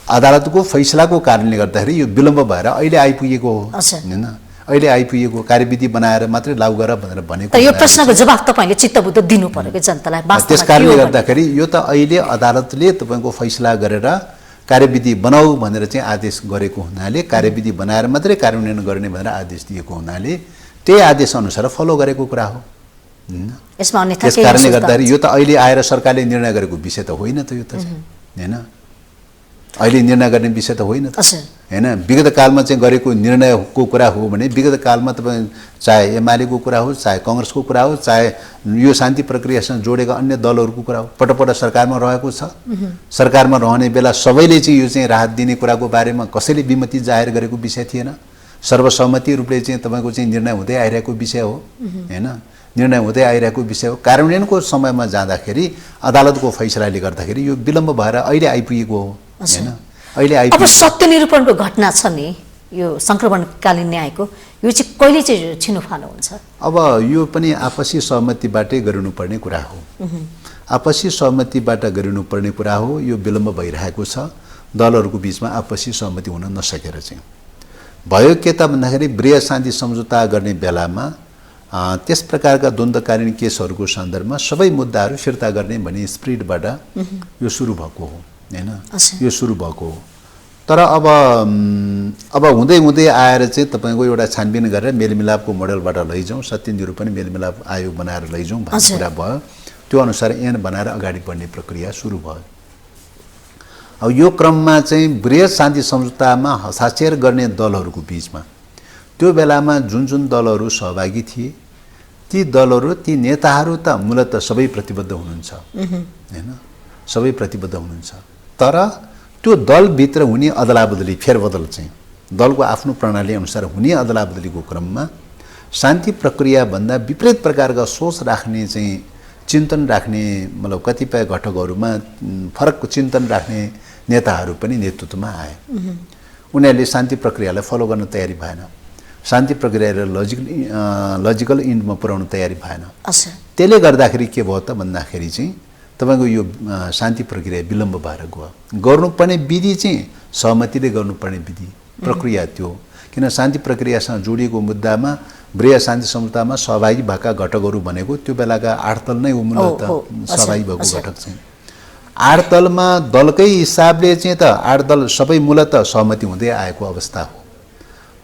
अदालतको फैसलाको कारणले गर्दाखेरि यो विलम्ब भएर अहिले आइपुगेको हो हैन। अहिले आइपुगेको कार्यविधि बनाएर मात्रै लागू गर भनेर भनेको। तर यो प्रश्नको जवाफ तपाईले चित्तबुद्ध दिनु पर्यो के जनतालाई। त्यसकारणले गर्दाखेरि यो त अहिले अदालतले तपाईको फैसला गरेर कार्यविधि बनाऊ भनेर चाहिँ आदेश गरेको हुनाले कार्यविधि बनाएर मात्रै कार्यान्वयन गर्ने भनेर आदेश दिएको हुनाले त्यही आदेश अनुसार फलो गरेको कुरा हो हैन। यसमा अन्यथा त्यस कारणले गर्दाखेरि यो त अहिले आएर सरकारले निर्णय गरेको विषय त होइन त यो त हैन। अहिले निर्णय गर्ने विषय त होइन त हैन। विगत कालमा चाहिँ गरेको निर्णयको कुरा हो भने विगत कालमा तपाईँ चाहे एमालेको कुरा हो चाहे कांग्रेसको कुरा हो चाहे यो शान्ति प्रक्रियासँग जोडेका अन्य दलहरूको कुरा हो पटपट सरकारमा रहेको छ। सरकारमा रहने बेला सबैले चाहिँ यो चाहिँ राहत दिने कुराको बारेमा कसैले विमति जाहेर गरेको विषय थिएन। सर्वसम्मति रूपले चाहिँ तपाईको चाहिँ निर्णय हुँदै आइरहेको विषय हो हैन। निर्णय हुँदै आइरहेको विषय हो। कार्यान्वयनको समयमा जाँदाखेरि अदालतको फैसलाले गर्दाखेरि यो विलम्ब भएर अहिले आइपुगेको हो हैन। अहिले अब सत्य निरूपणको घटना छ नि यो संक्रमणकालीन न्यायको यो चाहिँ कहिले चाहिँ छिनोफानो हुन्छ? अब यो पनि आपसी सहमतिबाटै गरिनुपर्ने कुरा हो। आपसी सहमतिबाट गरिनुपर्ने कुरा हो। यो विलम्ब भइरहेको छ। दलहरूको बीचमा आपसी सहमति हुन नसकेर चाहिँ भयो के त भन्दाखेरि वृहत शान्ति सम्झौता गर्ने बेलामा त्यस प्रकारका द्वन्द्वकालीन केसहरूको सन्दर्भमा सबै मुद्दाहरू फिर्ता गर्ने भन्ने स्पिरिटबाट यो सुरु भएको हो हैन। यो सुरु भएको हो। तर अब हुँदै हुँदै आएर चाहिँ तपाईको एउटा छानबिन गरेर मेलमिलापको मोडलबाट लैजाउँ, सत्य निरूपण मेलमिलाप आयोग बनाएर लैजाउँ भन्ने कुरा भयो। त्यो अनुसार ऐन बनाएर अगाडि बढ्ने प्रक्रिया सुरु भयो। अब यो क्रममा चाहिँ वृहत शान्ति सम्झौतामा हस्ताक्षर गर्ने दलहरूको बीचमा त्यो बेलामा जुन दलहरू सहभागी थिए ती दलहरू ती नेताहरू त मूलतः सबै प्रतिबद्ध हुनुहुन्छ हैन। सबै प्रतिबद्ध हुनुहुन्छ। तर त्यो दलभित्र हुने अदलाबदली फेरबदल चाहिँ दलको आफ्नो प्रणाली अनुसार हुने अदलाबदलीको क्रममा शान्ति प्रक्रियाभन्दा विपरीत प्रकारका सोच राख्ने चाहिँ चिन्तन राख्ने मतलब कतिपय घटकहरूमा फरक चिन्तन राख्ने नेताहरू पनि नेतृत्वमा आए। उनीहरूले शान्ति प्रक्रियालाई फलो गर्न तयारी भएन। शान्ति प्रक्रियालाई लजिकल इन्डमा पुर्याउन तयारी भएन। त्यसले गर्दाखेरि के भयो त भन्दाखेरि चाहिँ तपाईको यो शान्ति प्रक्रिया विलम्ब भएर गयो। गर्नुपर्ने विधि चाहिँ सहमतिले गर्नुपर्ने विधि प्रक्रिया त्यो। किन शान्ति प्रक्रियासँग जोडिएको मुद्दामा वृहत शान्ति सम्झौतामा सहभागी भएका घटकहरू भनेको त्यो बेलाका 8 दल नै हो मूलतः सहभागी भएको घटक चाहिँ। 8 दलमा दलकै हिसाबले चाहिँ त 8 दल सबै मूलतः सहमति हुँदै आएको अवस्था हो।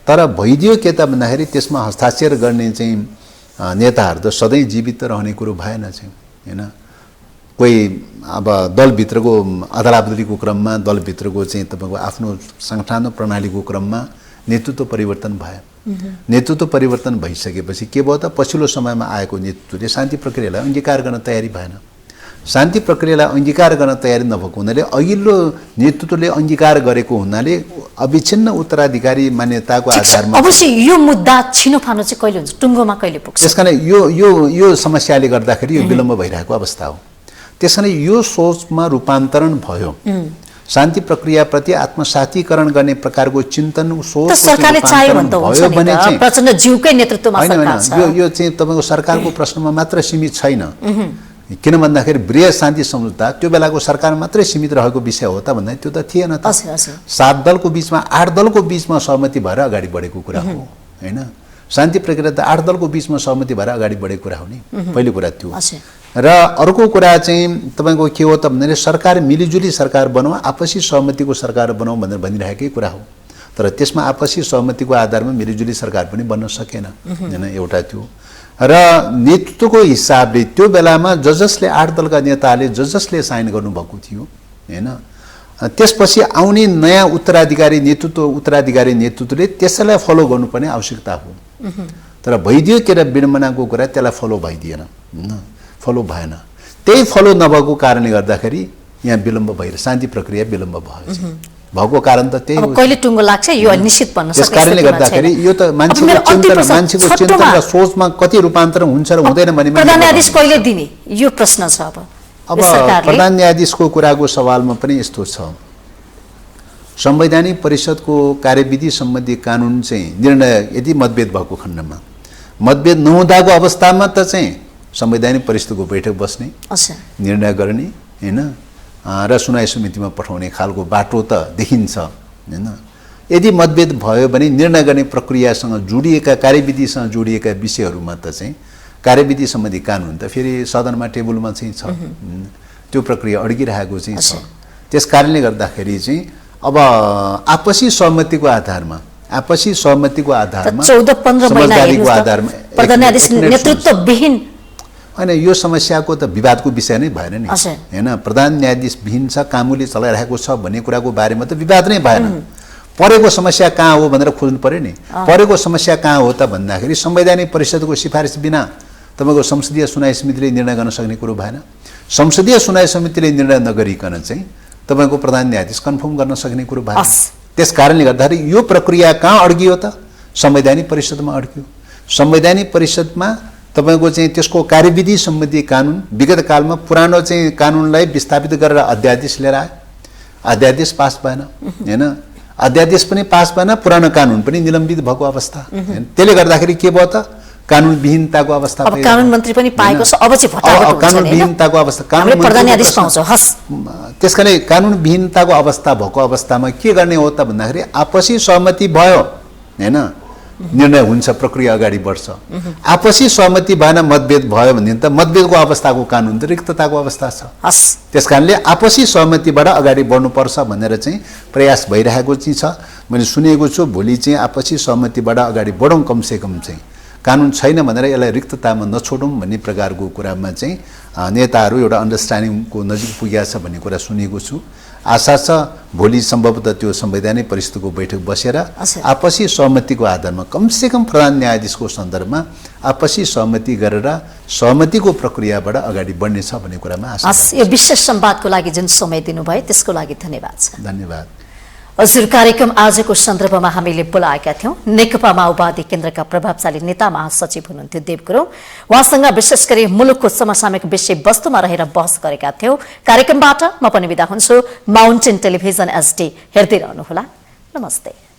तर भइदियो के त भन्दाखेरि त्यसमा हस्ताक्षर गर्ने चाहिँ नेताहरू त सधैँ जीवित रहने कुरो भएन चाहिँ हैन। कोही अब दलभित्रको अदलाबदलीको क्रममा दलभित्रको चाहिँ तपाईको आफ्नो संगठन प्रणालीको क्रममा नेतृत्व परिवर्तन भयो। नेतृत्व परिवर्तन भइसकेपछि के भयो त पछिल्लो समयमा आएको नेतृत्वले शान्ति प्रक्रियालाई अंगीकार गर्न तयारी भएन। शान्ति प्रक्रियालाई अंगीकार गर्न तयारी नभएको हुनाले अघिल्लो नेतृत्वले अंगीकार गरेको हुनाले अविच्छिन्न उत्तराधिकारी मान्यताको आधारमा अवश्य यो मुद्दा छिनोफानो चाहिँ कहिले हुन्छ, टुङ्गोमा कहिले पुग्छ? त्यसकारण यो समस्याले गर्दाखेरि यो विलम्ब भइरहेको अवस्था हो। त्यसकारण यो सोचमा रूपान्तरण भयो। शान्ति प्रक्रियाप्रति आत्मसातीकरण गर्ने प्रकारको चिन्तन सोच सरकारले चाह्यो भने त प्रचण्ड ज्यूकै नेतृत्वमा सरकार छ। यो चाहिँ तपाईको सरकारको प्रश्नमा मात्र सीमित छैन। किन भन्दाखेरि बृहत शान्ति सम्झौता त्यो बेलाको सरकार मात्रै सीमित रहेको विषय हो त भन्दा त्यो त थिएन त। 7 दलको बीचमा 8 दलको बीचमा सहमति भएर अगाडि बढेको कुरा हो हैन। शान्ति प्रक्रिया त 8 दलको बीचमा सहमति भएर अगाडि बढेको कुरा हो नि, पहिलो कुरा त्यो। र अर्को कुरा चाहिँ तपाईको के हो त भन्दाखेरि सरकार मिलिजुली सरकार बनाऊ, आपसी सहमतिको सरकार बनाऊ भनेर भनिरहेकै कुरा हो। तर त्यसमा आपसी सहमतिको आधारमा मिलिजुली सरकार पनि बन्न सकेन हैन, एउटा त्यो। र नेतृत्वको हिसाबले त्यो बेलामा जसले 8 दलका नेताले जसले साइन गर्नुभएको थियो हैन, त्यसपछि आउने नयाँ उत्तराधिकारी नेतृत्वले त्यसैलाई फलो गर्नुपर्ने आवश्यकता हो। तर भइदियो के र विडम्बनाको कुरा त्यसलाई फलो भइदिएन, फलो भएन। त्यही फलो नभएको कारणले गर्दाखेरि यहाँ विलम्ब भएर शान्ति प्रक्रिया विलम्ब भएको कारण त त्यही हो। कहिले टुङ्गो लाग्छ यो निश्चित बन्न सक्छ। त्यस कारणले गर्दाखेरि यो त मान्छेको चिन्तन र सोचमा कति रूपान्तरण हुन्छ र हुँदैन भन्ने प्रधान न्यायाधीश कहिले दिने यो प्रश्न छ। अब प्रधान न्यायाधीशको कुराको सवालमा पनि यस्तो छ, संवैधानिक परिषदको कार्यविधि सम्बन्धी कानुन चाहिँ निर्णय यदि मतभेद भएको खण्डमा, मतभेद नहुँदाको अवस्थामा त चाहिँ संवैधानिक परिषदको बैठक बस्ने, निर्णय गर्ने हैन, र सुनाइ समितिमा पठाउने खालको बाटो त देखिन्छ हैन। यदि मतभेद भयो भने निर्णय गर्ने प्रक्रियासँग जोडिएका कार्यविधिसँग जोडिएका विषयहरूमा त चाहिँ कार्यविधि सम्बन्धी कानुन त फेरि सदनमा टेबलमा चाहिँ छ, त्यो प्रक्रिया अड्किरहेको चाहिँ छ। त्यस कारणले गर्दाखेरि चाहिँ अब आपसी सहमतिको आधारमा 14-15 समझदारीको आधारमा प्रधान न्यायाधीश नेतृत्वविहीन हैन, यो समस्याको त विवादको विषय नै भएन नि हैन। प्रधान न्यायाधीश विहीन छ, कामुले चलाइरहेको छ भन्ने कुराको बारेमा त विवाद नै भएन। परेको समस्या कहाँ हो भनेर खोज्नु पर्यो नि। परेको समस्या कहाँ हो त भन्दाखेरि संवैधानिक परिषदको सिफारिस बिना तपाईको संसदीय सुनाइ समितिले निर्णय गर्न सक्ने कुरो भएन। संसदीय सुनाइ समितिले निर्णय नगरिकन चाहिँ तपाईको प्रधान न्यायाधीश कन्फर्म गर्न सक्ने कुरो भएन। त्यस कारणले गर्दाखेरि यो प्रक्रिया कहाँ अड्कियो त? संवैधानिक परिषदमा अड्कियो। संवैधानिक परिषदमा तपाईको चाहिँ त्यसको कार्यविधि सम्बन्धी कानुन विगत कालमा पुरानो चाहिँ कानुनलाई विस्थापित गरेर अध्यादेश लिएर आए, अध्यादेश पास भएन हैन, अध्यादेश पनि पास भएन, पुरानो कानुन पनि निलम्बित भएको अवस्था। त्यसले गर्दाखेरि के भयो त? कानुन विहीनताको अवस्था भयो। कानुन मन्त्री पनि पाएको छ, अब चाहिँ फटाफट हुन्छ नि। कानुन विहीनताको अवस्था, कानुन प्रधान न्यायाधीश पाउँछ। हस्, त्यसकारणले कानुन विहीनताको अवस्था भएको अवस्थामा के गर्ने हो त भन्दाखेरि आपसी सहमति भयो हैन, निर्णय हुन्छ, प्रक्रिया अगाडि बढ्छ। आपसी सहमति भएन, मतभेद भयो भने त मतभेदको अवस्थाको कानुन त रिक्तताको अवस्था छ। त्यसकारणले आपसी सहमतिबाट अगाडि बढ्नुपर्छ भनेर चाहिँ प्रयास भइरहेको चाहिँ छ। मैले सुनेको छु भोलि चाहिँ आपसी सहमतिबाट अगाडि बढौँ, कमसे कम चाहिँ कानुन छैन भनेर यसलाई रिक्ततामा नछोडौँ भन्ने प्रकारको कुरामा चाहिँ नेताहरू एउटा अन्डरस्ट्यान्डिङको नजिक पुगेको छ भन्ने कुरा सुनेको छु। आशा छ भोलि सम्भवतः त्यो संवैधानिक परिषदको बैठक बसेर आपसी सहमतिको आधारमा कमसे कम प्रधान न्यायाधीशको सन्दर्भमा आपसी सहमति गरेर सहमतिको प्रक्रियाबाट अगाडि बढ्नेछ भन्ने कुरामा आशा छ। यो विशेष संवादको लागि जुन समय दिनुभयो त्यसको लागि धन्यवाद छ। धन्यवाद। हजुर, कार्यक्रम आजको सन्दर्भमा हामीले बोलाएका थियौं नेकपा माओवादी केन्द्रका प्रभावशाली नेता महासचिव हुनुहुन्थ्यो देव गुरुङ। उहाँसँग विशेष गरी मुलुकको समसामयिक विषयवस्तुमा रहेर बहस गरेका थियौं। कार्यक्रमबाट म पनि बिदा हुन्छु। माउन्टेन टेलिभिजन HD हेर्दै रहनुहोला। नमस्ते।